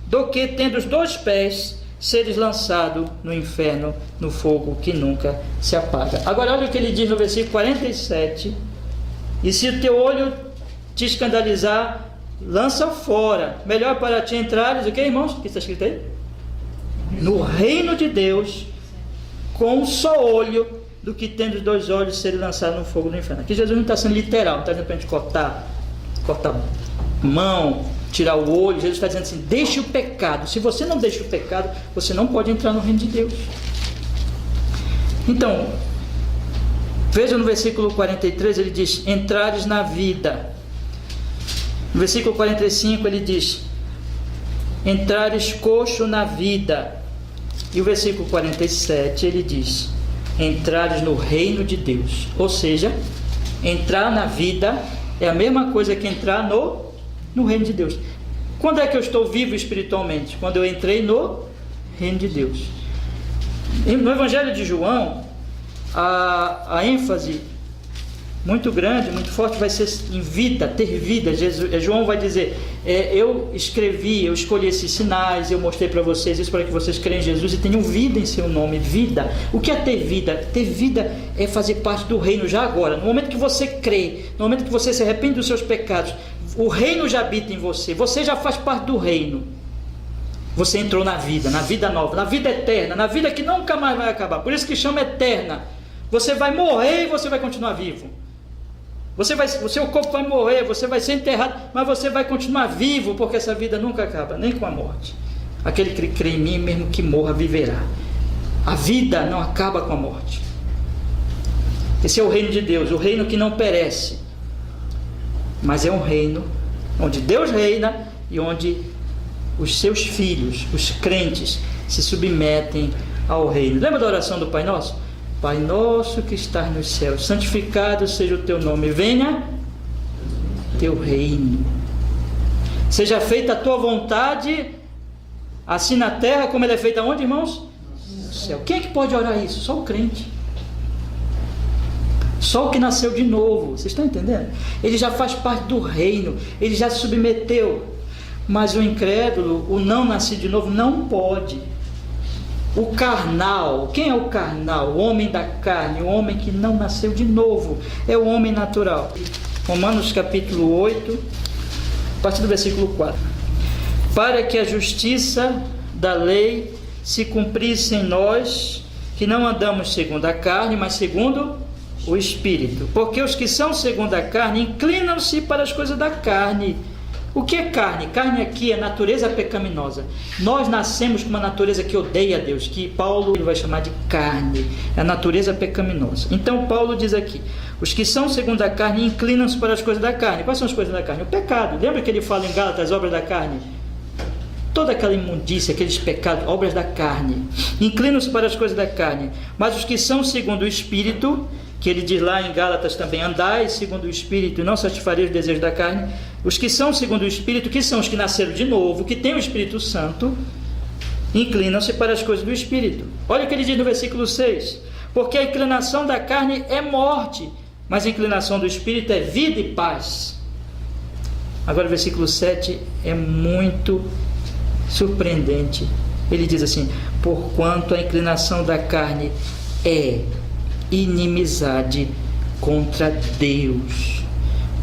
A: do que tendo os dois pés, seres lançado no inferno, no fogo que nunca se apaga. Agora olha o que ele diz no versículo 47. E se o teu olho te escandalizar, lança fora. Melhor para ti entrares, o que, irmãos? O que está escrito aí? No reino de Deus, com um só olho, do que tendo os dois olhos serem lançados no fogo do inferno. Aqui Jesus não está sendo literal, não está dizendo para a gente cortar mão, tirar o olho. Jesus está dizendo assim: deixe o pecado. Se você não deixa o pecado, você não pode entrar no reino de Deus. Então, veja no versículo 43, ele diz: entrares na vida. No versículo 45 ele diz: entrares coxo na vida. E o versículo 47, ele diz: entrares no reino de Deus. Ou seja, entrar na vida é a mesma coisa que entrar no reino de Deus. Quando é que eu estou vivo espiritualmente? Quando eu entrei no reino de Deus. No Evangelho de João, a ênfase muito grande, muito forte vai ser em vida, ter vida. João vai dizer, eu escolhi esses sinais, eu mostrei para vocês isso para que vocês creem em Jesus e tenham vida em seu nome. Vida. O que é ter vida? Ter vida é fazer parte do reino já agora. No momento que você crê, no momento que você se arrepende dos seus pecados, o reino já habita em você, você já faz parte do reino. Você entrou na vida nova, na vida eterna, na vida que nunca mais vai acabar. Por isso que chama eterna. Você vai morrer e você vai continuar vivo. O seu corpo vai morrer, você vai ser enterrado, mas você vai continuar vivo, porque essa vida nunca acaba, nem com a morte. Aquele que crê em mim, mesmo que morra, viverá. A vida não acaba com a morte. Esse é o reino de Deus, o reino que não perece, mas é um reino onde Deus reina e onde os seus filhos, os crentes, se submetem ao reino. Lembra da oração do Pai Nosso? Pai nosso que estás nos céus, santificado seja o teu nome, venha teu reino, seja feita a tua vontade, assim na terra como ela é feita onde, irmãos? No céu. Quem é que pode orar isso? Só o crente, só o que nasceu de novo. Vocês estão entendendo? Ele já faz parte do reino, ele já se submeteu. Mas o incrédulo, o não nascido de novo, não pode. O carnal, quem é o carnal? O homem da carne, o homem que não nasceu de novo, é o homem natural. Romanos capítulo 8, a partir do versículo 4. Para que a justiça da lei se cumprisse em nós, que não andamos segundo a carne, mas segundo o Espírito. Porque os que são segundo a carne inclinam-se para as coisas da carne. O que é carne? Carne aqui é natureza pecaminosa. Nós nascemos com uma natureza que odeia a Deus, que Paulo vai chamar de carne, é a natureza pecaminosa. Então Paulo diz aqui, os que são segundo a carne inclinam-se para as coisas da carne. Quais são as coisas da carne? O pecado. Lembra que ele fala em Gálatas, as obras da carne? Toda aquela imundícia, aqueles pecados, obras da carne. Inclinam-se para as coisas da carne. Mas os que são segundo o Espírito, que ele diz lá em Gálatas também, andai segundo o Espírito e não satisfareis os desejos da carne. Os que são segundo o Espírito, que são os que nasceram de novo, que têm o Espírito Santo, inclinam-se para as coisas do Espírito. Olha o que ele diz no versículo 6. Porque a inclinação da carne é morte, mas a inclinação do Espírito é vida e paz. Agora o versículo 7 é muito surpreendente. Ele diz assim, porquanto a inclinação da carne é inimizade contra Deus,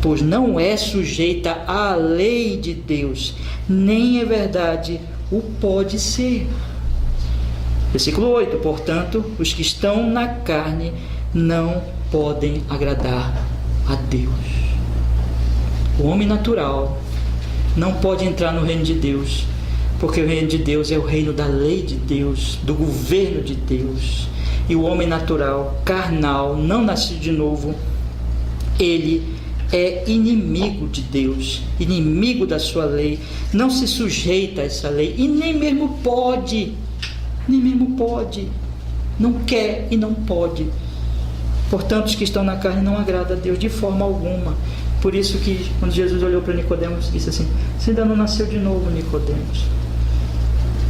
A: pois não é sujeita à lei de Deus, nem é verdade o pode ser. Versículo 8, portanto, os que estão na carne não podem agradar a Deus. O homem natural não pode entrar no reino de Deus, porque o reino de Deus é o reino da lei de Deus, do governo de Deus. E o homem natural, carnal, não nascido de novo, ele é inimigo de Deus, inimigo da sua lei, não se sujeita a essa lei e nem mesmo pode, não quer e não pode. Portanto, os que estão na carne não agradam a Deus de forma alguma. Por isso que quando Jesus olhou para Nicodemos, disse assim, você ainda não nasceu de novo, Nicodemos.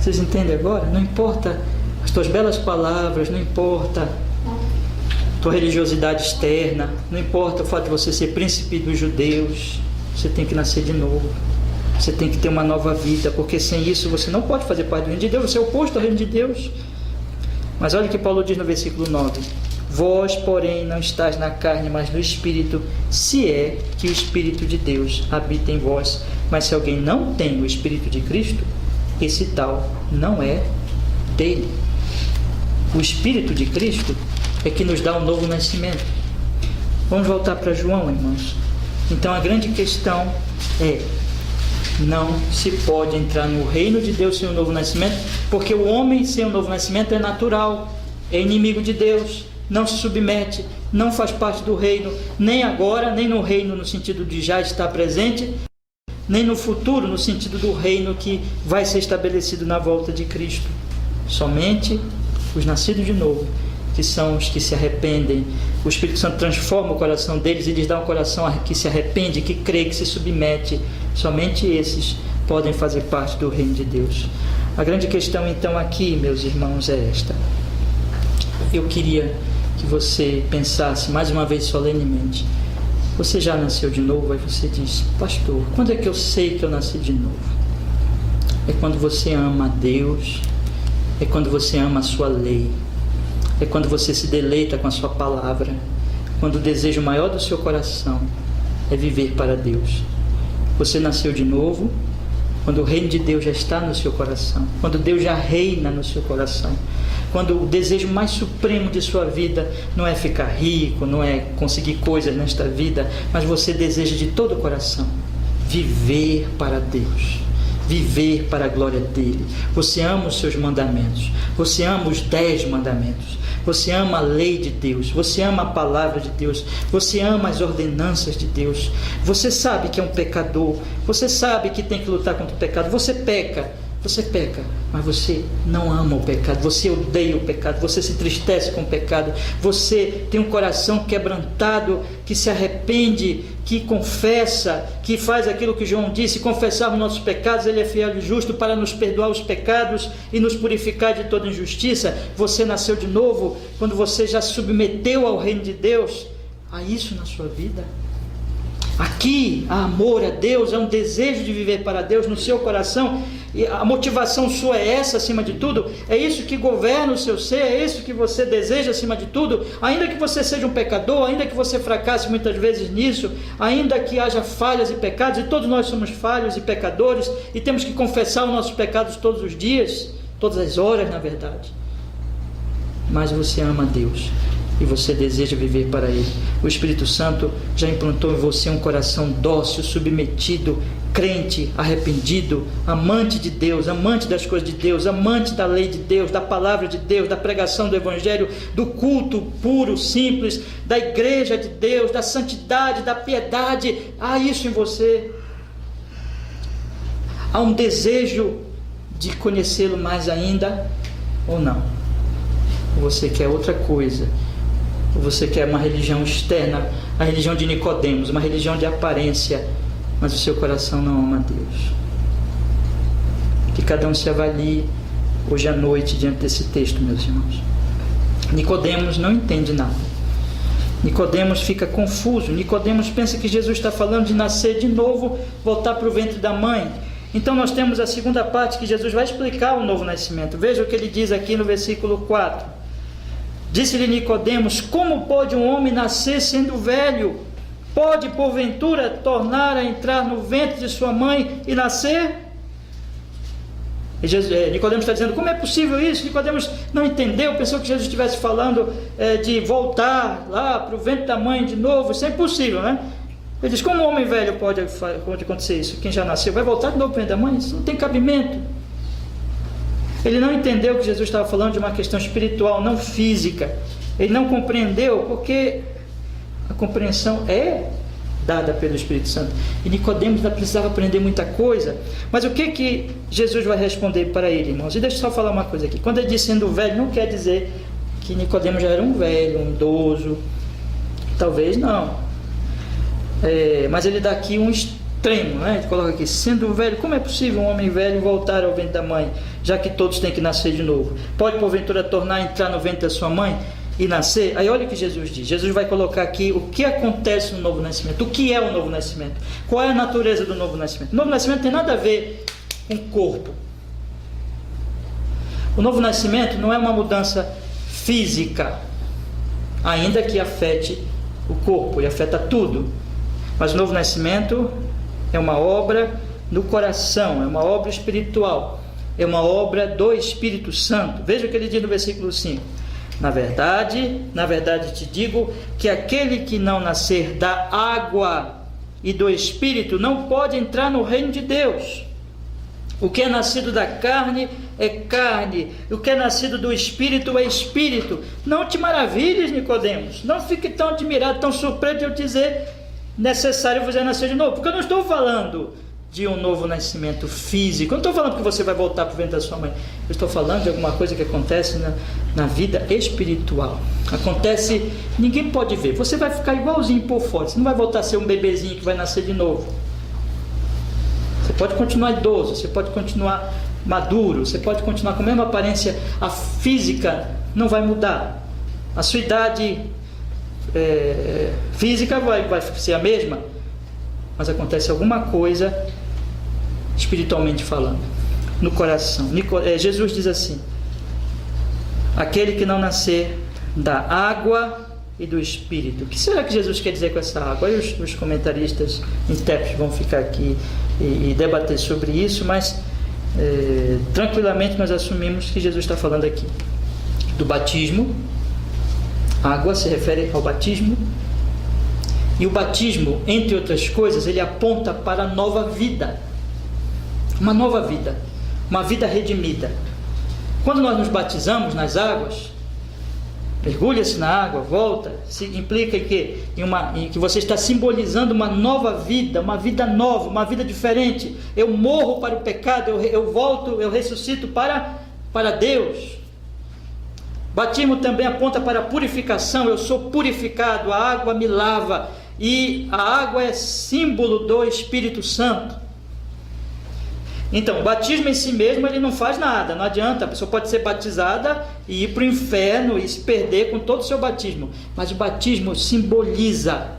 A: Vocês entendem agora? Não importa as tuas belas palavras, não importa tua religiosidade externa, não importa o fato de você ser príncipe dos judeus, você tem que nascer de novo, você tem que ter uma nova vida, porque sem isso você não pode fazer parte do reino de Deus, você é oposto ao reino de Deus. Mas olha o que Paulo diz no versículo 9, vós porém não estáis na carne, mas no Espírito, se é que o Espírito de Deus habita em vós. Mas se alguém não tem o Espírito de Cristo, esse tal não é dele. O Espírito de Cristo é que nos dá um novo nascimento. Vamos voltar para João, irmãos. Então a grande questão é, não se pode entrar no reino de Deus sem um novo nascimento, porque o homem sem um novo nascimento é natural, é inimigo de Deus, não se submete, não faz parte do reino, nem agora, nem no reino no sentido de já estar presente, nem no futuro no sentido do reino que vai ser estabelecido na volta de Cristo. Somente os nascidos de novo, que são os que se arrependem. O Espírito Santo transforma o coração deles e lhes dá um coração que se arrepende, que crê, que se submete. Somente esses podem fazer parte do reino de Deus. A grande questão então aqui, meus irmãos, é esta. Eu queria que você pensasse mais uma vez solenemente. Você já nasceu de novo? Aí você diz: pastor, quando é que eu sei que eu nasci de novo? É quando você ama a Deus, é quando você ama a sua lei, é quando você se deleita com a sua palavra, quando o desejo maior do seu coração é viver para Deus. Você nasceu de novo quando o reino de Deus já está no seu coração, quando Deus já reina no seu coração, quando o desejo mais supremo de sua vida não é ficar rico, não é conseguir coisas nesta vida, mas você deseja de todo o coração viver para Deus, viver para a glória dele. Você ama os seus mandamentos, você ama os 10 mandamentos, você ama a lei de Deus, você ama a palavra de Deus, você ama as ordenanças de Deus. Você sabe que é um pecador, você sabe que tem que lutar contra o pecado. Você peca, mas você não ama o pecado, você odeia o pecado, você se entristece com o pecado, você tem um coração quebrantado, que se arrepende, que confessa, que faz aquilo que João disse: confessar os nossos pecados, ele é fiel e justo para nos perdoar os pecados e nos purificar de toda injustiça. Você nasceu de novo quando você já se submeteu ao reino de Deus. Há isso na sua vida? Aqui há amor a Deus, há um desejo de viver para Deus no seu coração, e a motivação sua é essa acima de tudo, é isso que governa o seu ser, é isso que você deseja acima de tudo. Ainda que você seja um pecador, ainda que você fracasse muitas vezes nisso, ainda que haja falhas e pecados, e todos nós somos falhos e pecadores, e temos que confessar os nossos pecados todos os dias, todas as horas na verdade, mas você ama a Deus e você deseja viver para Ele. O Espírito Santo já implantou em você um coração dócil, submetido, crente, arrependido, amante de Deus, amante das coisas de Deus, amante da lei de Deus, da palavra de Deus, da pregação do Evangelho, do culto puro, simples, da igreja de Deus, da santidade, da piedade. Há isso em você. Há um desejo de conhecê-lo mais ainda, ou não? Ou você quer outra coisa? Ou você quer uma religião externa, a religião de Nicodemos, uma religião de aparência, mas o seu coração não ama a Deus? Que cada um se avalie hoje à noite diante desse texto, meus irmãos. Nicodemos não entende nada. Nicodemos fica confuso. Nicodemos pensa que Jesus está falando de nascer de novo, voltar para o ventre da mãe. Então nós temos a segunda parte, que Jesus vai explicar o novo nascimento. Veja o que ele diz aqui no versículo 4. Disse-lhe Nicodemos: como pode um homem nascer sendo velho? Pode porventura tornar a entrar no ventre de sua mãe e nascer? E Nicodemos está dizendo: como é possível isso? Nicodemos não entendeu, pensou que Jesus estivesse falando de voltar lá para o ventre da mãe de novo. Isso é impossível, né? Ele diz: como um homem velho pode acontecer isso? Quem já nasceu vai voltar de novo para o ventre da mãe? Isso não tem cabimento. Ele não entendeu que Jesus estava falando de uma questão espiritual, não física. Ele não compreendeu, porque a compreensão é dada pelo Espírito Santo. E Nicodemos ainda precisava aprender muita coisa. Mas o que Jesus vai responder para ele, irmãos? E deixa eu só falar uma coisa aqui. Quando ele diz sendo velho, não quer dizer que Nicodemos já era um velho, um idoso. Talvez não. Mas ele dá aqui um extremo, né? Ele coloca aqui: sendo velho, como é possível um homem velho voltar ao ventre da mãe, já que todos têm que nascer de novo? Pode porventura entrar no ventre da sua mãe e nascer? Aí olha o que Jesus diz. Jesus vai colocar aqui o que acontece no novo nascimento. O que é o novo nascimento? Qual é a natureza do novo nascimento? O novo nascimento tem nada a ver com o corpo. O novo nascimento não é uma mudança física, ainda que afete o corpo e afeta tudo. Mas o novo nascimento é uma obra no coração, é uma obra espiritual, é uma obra do Espírito Santo. Veja o que ele diz no versículo 5. Na verdade te digo que aquele que não nascer da água e do Espírito não pode entrar no reino de Deus. O que é nascido da carne é carne, o que é nascido do Espírito é Espírito. Não te maravilhes, Nicodemos, não fique tão admirado, tão surpreso de eu dizer necessário você nascer de novo, porque eu não estou falando de um novo nascimento físico. Eu não estou falando que você vai voltar para o ventre da sua mãe. Eu estou falando de alguma coisa que acontece na vida espiritual. Acontece, ninguém pode ver. Você vai ficar igualzinho por fora. Você não vai voltar a ser um bebezinho que vai nascer de novo. Você pode continuar idoso, você pode continuar maduro, você pode continuar com a mesma aparência. A física não vai mudar. A sua idade física vai ser a mesma, mas acontece alguma coisa espiritualmente falando no coração. Jesus diz assim: aquele que não nascer da água e do Espírito. O que será que Jesus quer dizer com essa água? Aí os comentaristas, intérpretes vão ficar aqui e debater sobre isso, mas tranquilamente nós assumimos que Jesus está falando aqui do batismo. Água se refere ao batismo, e o batismo, entre outras coisas, ele aponta para a nova vida, uma nova vida, uma vida redimida. Quando nós nos batizamos nas águas, mergulha-se na água, volta, implica em que você está simbolizando uma nova vida nova, uma vida diferente. Eu morro para o pecado, eu volto, eu ressuscito para Deus. Batismo também aponta para a purificação. Eu sou purificado, a água me lava, e a água é símbolo do Espírito Santo. Então, o batismo em si mesmo, ele não faz nada, não adianta. A pessoa pode ser batizada e ir para o inferno e se perder com todo o seu batismo, mas o batismo simboliza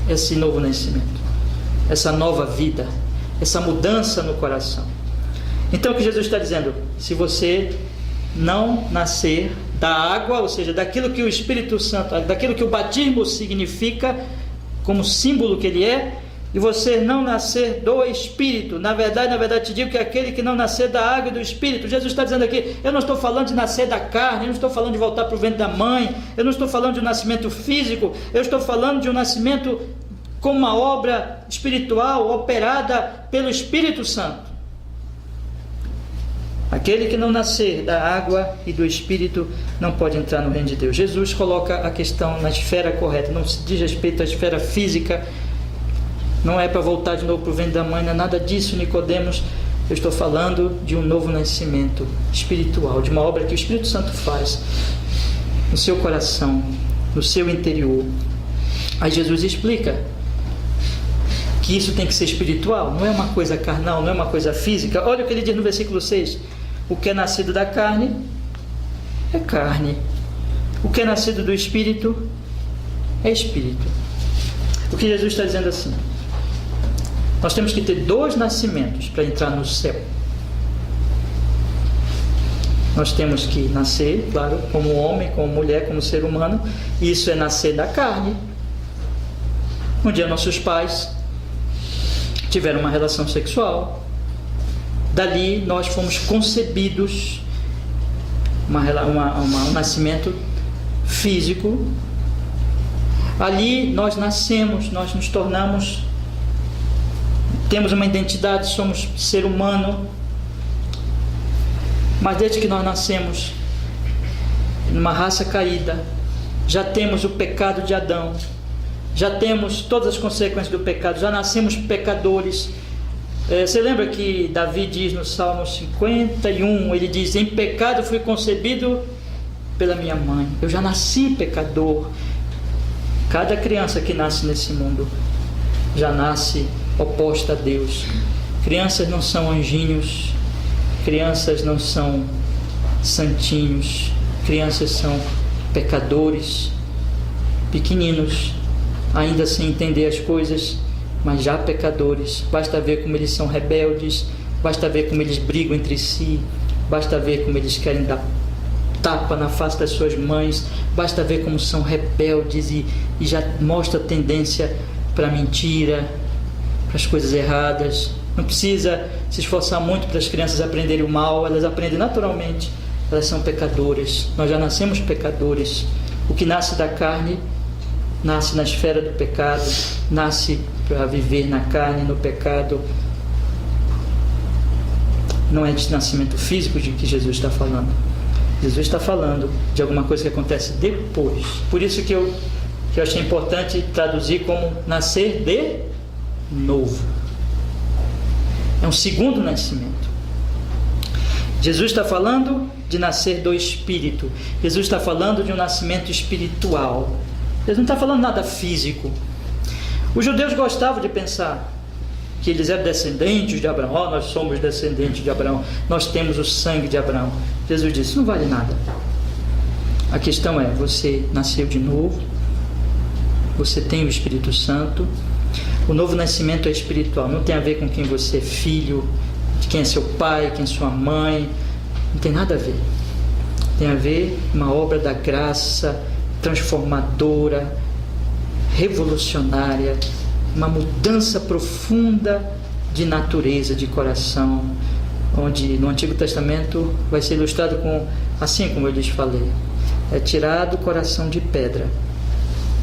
A: esse novo nascimento, essa nova vida, essa mudança no coração. Então o que Jesus está dizendo: se você não nascer da água, ou seja, daquilo que o Espírito Santo, daquilo que o batismo significa, como símbolo que ele é, e você não nascer do Espírito, na verdade te digo que aquele que não nascer da água e do Espírito, Jesus está dizendo aqui, eu não estou falando de nascer da carne, eu não estou falando de voltar para o ventre da mãe, eu não estou falando de um nascimento físico, eu estou falando de um nascimento como uma obra espiritual operada pelo Espírito Santo. Aquele que não nascer da água e do Espírito não pode entrar no reino de Deus. Jesus coloca a questão na esfera correta, não se diz respeito à esfera física, não é para voltar de novo para o ventre da mãe, não é nada disso, Nicodemos. Eu estou falando de um novo nascimento espiritual, de uma obra que o Espírito Santo faz no seu coração, no seu interior. Aí Jesus explica que isso tem que ser espiritual, não é uma coisa carnal, não é uma coisa física. Olha o que ele diz no versículo 6: o que é nascido da carne é carne, o que é nascido do Espírito é Espírito. O que Jesus está dizendo assim: nós temos que ter dois nascimentos para entrar no céu. Nós temos que nascer, claro, como homem, como mulher, como ser humano. Isso é nascer da carne. Um dia nossos pais tiveram uma relação sexual, dali nós fomos concebidos, um nascimento físico. Ali nós nascemos, nós nos tornamos, temos uma identidade, somos ser humano. Mas desde que nós nascemos numa raça caída, já temos o pecado de Adão, já temos todas as consequências do pecado, já nascemos pecadores. Você lembra que Davi diz no Salmo 51, ele diz: em pecado fui concebido pela minha mãe, eu já nasci pecador. Cada criança que nasce nesse mundo já nasce oposta a Deus. Crianças não são anjinhos, crianças não são santinhos, crianças são pecadores, pequeninos, ainda sem entender as coisas, mas já pecadores. Basta ver como eles são rebeldes, basta ver como eles brigam entre si, basta ver como eles querem dar tapa na face das suas mães, basta ver como são rebeldes e já mostra tendência para mentira, para as coisas erradas. Não precisa se esforçar muito para as crianças aprenderem o mal, elas aprendem naturalmente, elas são pecadoras. Nós já nascemos pecadores. O que nasce da carne nasce na esfera do pecado, nasce para viver na carne, no pecado. Não é de nascimento físico de que Jesus está falando. Jesus está falando de alguma coisa que acontece depois. Por isso que eu que eu achei importante traduzir como nascer de novo. É um segundo nascimento. Jesus está falando de nascer do Espírito. Jesus está falando de um nascimento espiritual. Jesus não está falando nada físico. Os judeus gostavam de pensar que eles eram descendentes de Abraão. Oh, nós somos descendentes de Abraão, nós temos o sangue de Abraão. Jesus disse, não vale nada. A questão é, você nasceu de novo, você tem o Espírito Santo. O novo nascimento é espiritual, não tem a ver com quem você é filho, de quem é seu pai, quem é sua mãe, não tem nada a ver. Tem a ver com uma obra da graça transformadora, revolucionária, uma mudança profunda de natureza, de coração, onde no Antigo Testamento vai ser ilustrado com, assim como eu lhes falei, é tirado o coração de pedra,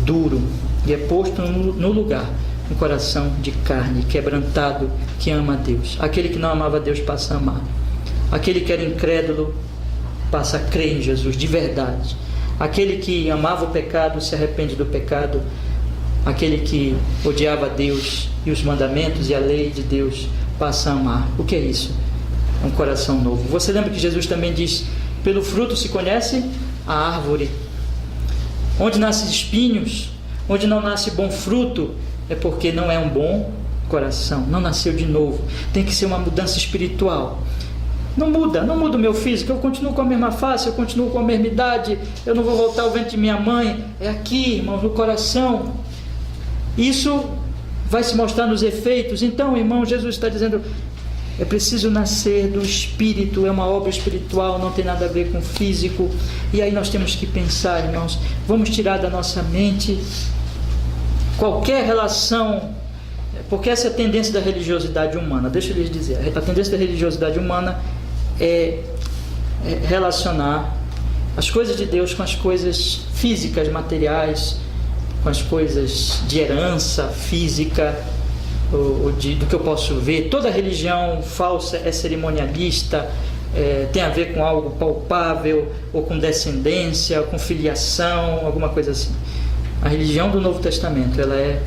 A: duro, e é posto no lugar um coração de carne, quebrantado, que ama a Deus. Aquele que não amava a Deus passa a amar. Aquele que era incrédulo passa a crer em Jesus de verdade. Aquele que amava o pecado se arrepende do pecado. Aquele que odiava a Deus e os mandamentos e a lei de Deus passa a amar. O que é isso? É um coração novo. Você lembra que Jesus também diz, pelo fruto se conhece a árvore. Onde nascem espinhos, onde não nasce bom fruto, é porque não é um bom coração, não nasceu de novo. Tem que ser uma mudança espiritual. Não muda o meu físico, eu continuo com a mesma face, eu continuo com a mesma idade, eu não vou voltar ao ventre de minha mãe. É aqui, irmãos, no coração. Isso vai se mostrar nos efeitos. Então, irmão, Jesus está dizendo, é preciso nascer do Espírito, é uma obra espiritual, não tem nada a ver com físico. E aí nós temos que pensar, irmãos, vamos tirar da nossa mente qualquer relação, porque essa é a tendência da religiosidade humana. Deixa eu lhes dizer, a tendência da religiosidade humana é relacionar as coisas de Deus com as coisas físicas, materiais, com as coisas de herança física, do que eu posso ver. Toda religião falsa é cerimonialista, tem a ver com algo palpável, ou com descendência, com filiação, alguma coisa assim. A religião do Novo Testamento, ela é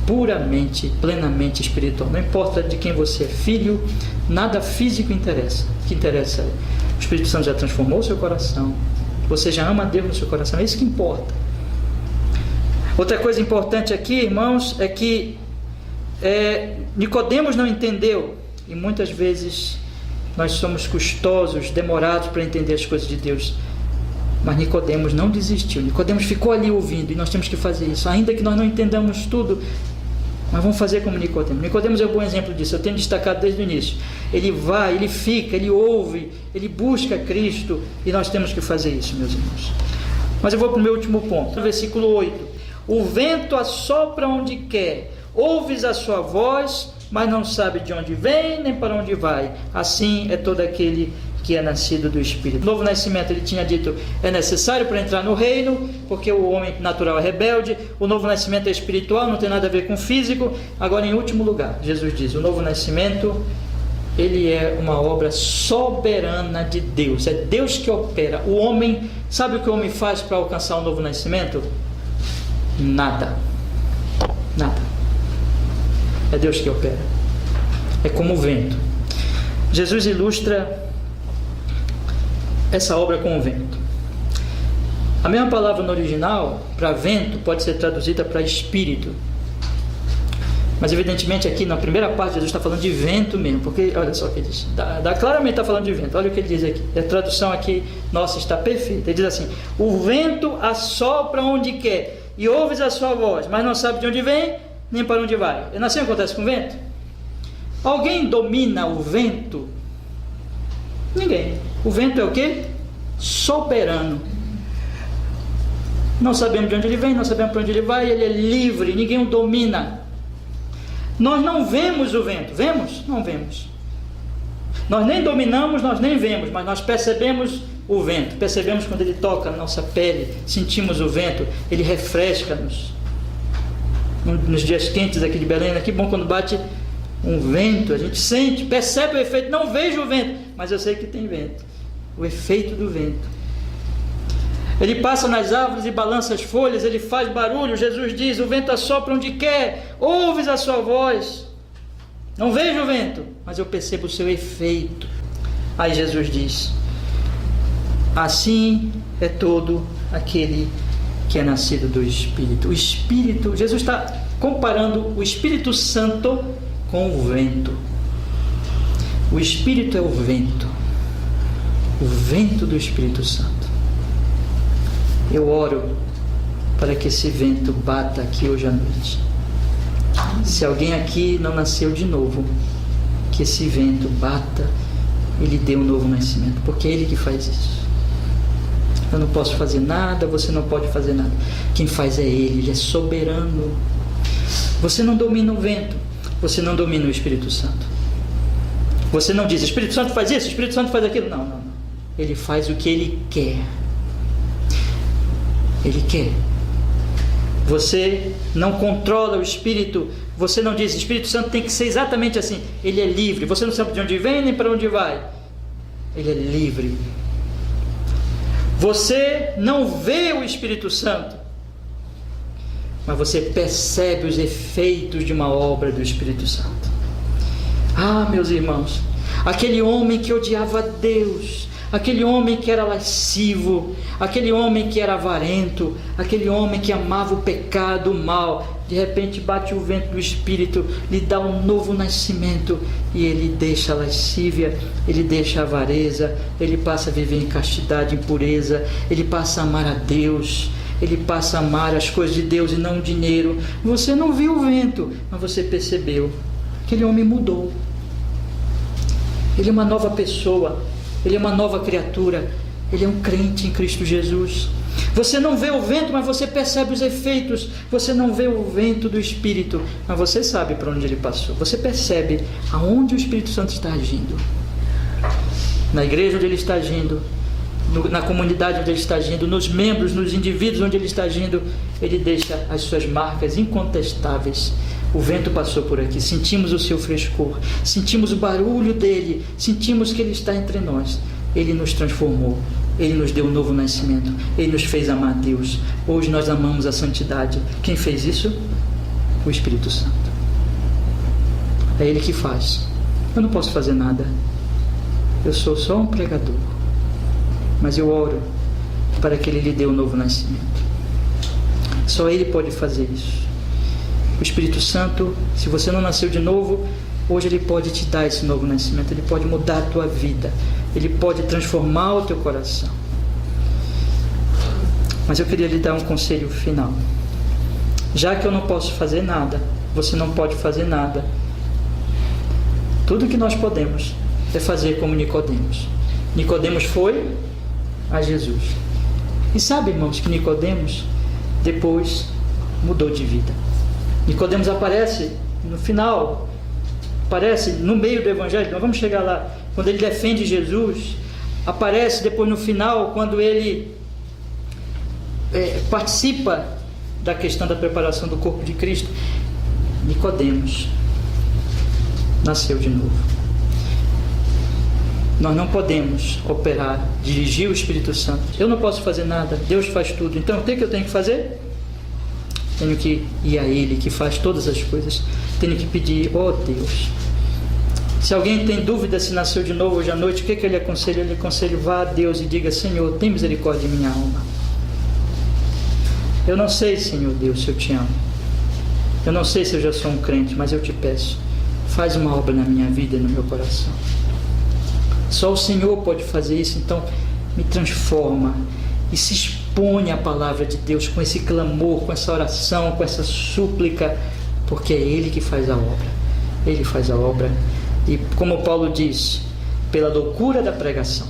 A: puramente, plenamente espiritual. Não importa de quem você é filho, nada físico interessa. O que interessa é, o Espírito Santo já transformou o seu coração, você já ama a Deus no seu coração, é isso que importa. Outra coisa importante aqui, irmãos, é que Nicodemos não entendeu, e muitas vezes nós somos custosos, demorados para entender as coisas de Deus. Mas Nicodemos não desistiu. Nicodemos ficou ali ouvindo, e nós temos que fazer isso, ainda que nós não entendamos tudo, mas vamos fazer como Nicodemos. Nicodemos é um bom exemplo disso, eu tenho destacado desde o início. Ele vai, ele fica, ele ouve, ele busca Cristo, e nós temos que fazer isso, meus irmãos. Mas eu vou para o meu último ponto, no versículo 8. O vento assopra onde quer, ouves a sua voz, mas não sabe de onde vem, nem para onde vai. Assim é todo aquele que é nascido do Espírito. O novo nascimento, ele tinha dito, é necessário para entrar no reino, porque o homem natural é rebelde. O novo nascimento é espiritual, não tem nada a ver com físico. Agora, em último lugar, Jesus diz, o novo nascimento, ele é uma obra soberana de Deus. É Deus que opera. O homem, sabe o que o homem faz para alcançar o novo nascimento? Nada. Nada. É Deus que opera. É como o vento. Jesus ilustra essa obra com o vento. A mesma palavra no original, para vento, pode ser traduzida para espírito. Mas evidentemente aqui na primeira parte Jesus está falando de vento mesmo, porque olha só o que ele diz, claramente está falando de vento. Olha o que ele diz aqui, a tradução aqui nossa está perfeita. Ele diz assim, o vento assopra onde quer, e ouves a sua voz, mas não sabe de onde vem, nem para onde vai. E assim acontece com o vento? Alguém domina o vento? Ninguém. O vento é o quê? Soberano. Não sabemos de onde ele vem, não sabemos para onde ele vai, ele é livre, ninguém o domina. Nós não vemos o vento, vemos? Não vemos. Nós nem dominamos, nós nem vemos, mas nós percebemos o vento, percebemos quando ele toca na nossa pele, sentimos o vento, ele refresca-nos. Nos dias quentes aqui de Belém, que bom quando bate um vento, a gente sente, percebe o efeito, não vejo o vento, mas eu sei que tem vento, o efeito do vento. Ele passa nas árvores e balança as folhas, ele faz barulho. Jesus diz: o vento assopra onde quer, ouves a sua voz. Não vejo o vento, mas eu percebo o seu efeito. Aí Jesus diz: assim é todo aquele que é nascido do Espírito. O Espírito, Jesus está comparando o Espírito Santo com o vento. O Espírito é o vento do Espírito Santo. Eu oro para que esse vento bata aqui hoje à noite. Se alguém aqui não nasceu de novo, que esse vento bata e lhe dê um novo nascimento, porque é Ele que faz isso. Eu não posso fazer nada, você não pode fazer nada. Quem faz é Ele, Ele é soberano. Você não domina o vento, você não domina o Espírito Santo. Você não diz: Espírito Santo faz isso, Espírito Santo faz aquilo. Não. Ele faz o que Ele quer. Ele quer. Você não controla o Espírito. Você não diz: Espírito Santo tem que ser exatamente assim. Ele é livre. Você não sabe de onde vem nem para onde vai. Ele é livre. Você não vê o Espírito Santo, mas você percebe os efeitos de uma obra do Espírito Santo. Ah, meus irmãos, aquele homem que odiava Deus, aquele homem que era lascivo, aquele homem que era avarento, aquele homem que amava o pecado, o mal, de repente bate o vento do Espírito, lhe dá um novo nascimento, e ele deixa a lascívia, ele deixa a avareza, ele passa a viver em castidade, em pureza, ele passa a amar a Deus, ele passa a amar as coisas de Deus e não o dinheiro. Você não viu o vento, mas você percebeu. Aquele homem mudou. Ele é uma nova pessoa. Ele é uma nova criatura. Ele é um crente em Cristo Jesus. Você não vê o vento, mas você percebe os efeitos. Você não vê o vento do Espírito, mas você sabe para onde ele passou. Você percebe aonde o Espírito Santo está agindo. Na igreja onde ele está agindo, na comunidade onde ele está agindo, nos membros, nos indivíduos onde ele está agindo, ele deixa as suas marcas incontestáveis. O vento passou por aqui, sentimos o seu frescor, sentimos o barulho dele, sentimos que ele está entre nós. Ele nos transformou, ele nos deu um novo nascimento, ele nos fez amar a Deus. Hoje nós amamos a santidade. Quem fez isso? O Espírito Santo. É ele que faz. Eu não posso fazer nada. Eu sou só um pregador. Mas eu oro para que ele lhe dê um novo nascimento. Só ele pode fazer isso. O Espírito Santo, se você não nasceu de novo, hoje ele pode te dar esse novo nascimento. Ele pode mudar a tua vida. Ele pode transformar o teu coração. Mas eu queria lhe dar um conselho final. Já que eu não posso fazer nada, você não pode fazer nada. Tudo que nós podemos é fazer como Nicodemos. Nicodemos foi a Jesus. E sabe, irmãos, que Nicodemos depois mudou de vida. Nicodemos aparece no final, aparece no meio do Evangelho. Nós vamos chegar lá, quando ele defende Jesus. Aparece depois no final, quando ele participa da questão da preparação do corpo de Cristo. Nicodemos nasceu de novo. Nós não podemos operar, dirigir o Espírito Santo. Eu não posso fazer nada, Deus faz tudo. Então o que eu tenho que fazer? Tenho que ir a Ele, que faz todas as coisas. Tenho que pedir: ó Deus. Se alguém tem dúvida se nasceu de novo hoje à noite, o que ele aconselha? Ele aconselha: vá a Deus e diga: Senhor, tem misericórdia de minha alma. Eu não sei, Senhor Deus, se eu te amo. Eu não sei se eu já sou um crente, mas eu te peço, faz uma obra na minha vida e no meu coração. Só o Senhor pode fazer isso. Então me transforma e se expõe à palavra de Deus com esse clamor, com essa oração, com essa súplica, porque é Ele que faz a obra. Ele faz a obra. E como Paulo diz, pela loucura da pregação.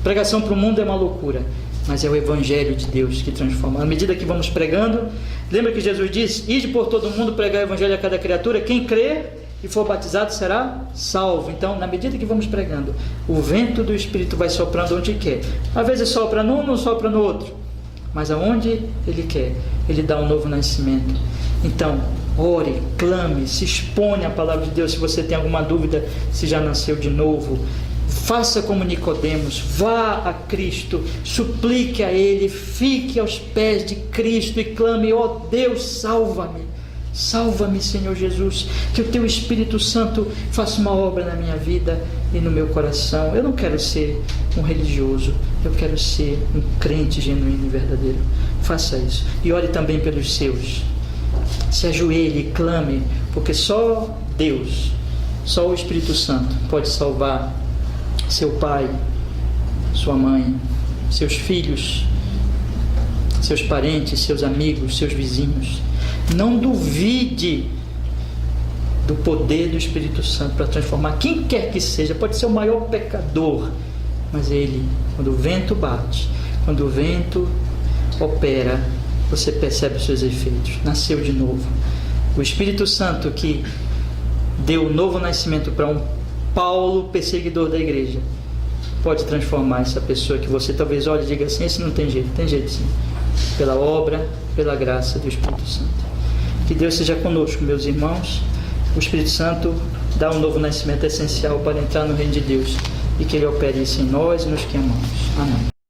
A: Pregação para o mundo é uma loucura, mas é o Evangelho de Deus que transforma. À medida que vamos pregando, lembra que Jesus disse: ide por todo mundo pregar o Evangelho a cada criatura. Quem crer e for batizado será salvo. Então, na medida que vamos pregando, o vento do Espírito vai soprando onde quer. Às vezes sopra num, não sopra no outro, mas aonde Ele quer, Ele dá um novo nascimento. Então, ore, clame, se exponha à palavra de Deus. Se você tem alguma dúvida se já nasceu de novo, Faça como Nicodemos, vá a Cristo, suplique a Ele, fique aos pés de Cristo e clame: ó Deus, salva-me, salva-me, Senhor Jesus, que o Teu Espírito Santo faça uma obra na minha vida e no meu coração. Eu não quero ser um religioso, eu quero ser um crente genuíno e verdadeiro. Faça isso e ore também pelos seus. Se ajoelhe e clame, porque só Deus, só o Espírito Santo pode salvar seu pai, sua mãe, seus filhos, seus parentes, seus amigos, seus vizinhos. Não duvide do poder do Espírito Santo para transformar quem quer que seja. Pode ser o maior pecador, mas ele, quando o vento bate, quando o vento opera, você percebe os seus efeitos. Nasceu de novo. O Espírito Santo que deu um novo nascimento para um Paulo, perseguidor da igreja, pode transformar essa pessoa que você talvez olhe e diga assim: esse não tem jeito. Tem jeito sim, pela obra, pela graça do Espírito Santo. Que Deus seja conosco, meus irmãos. O Espírito Santo dá um novo nascimento essencial para entrar no reino de Deus, e que Ele opere isso em nós e nos que amamos. Amém.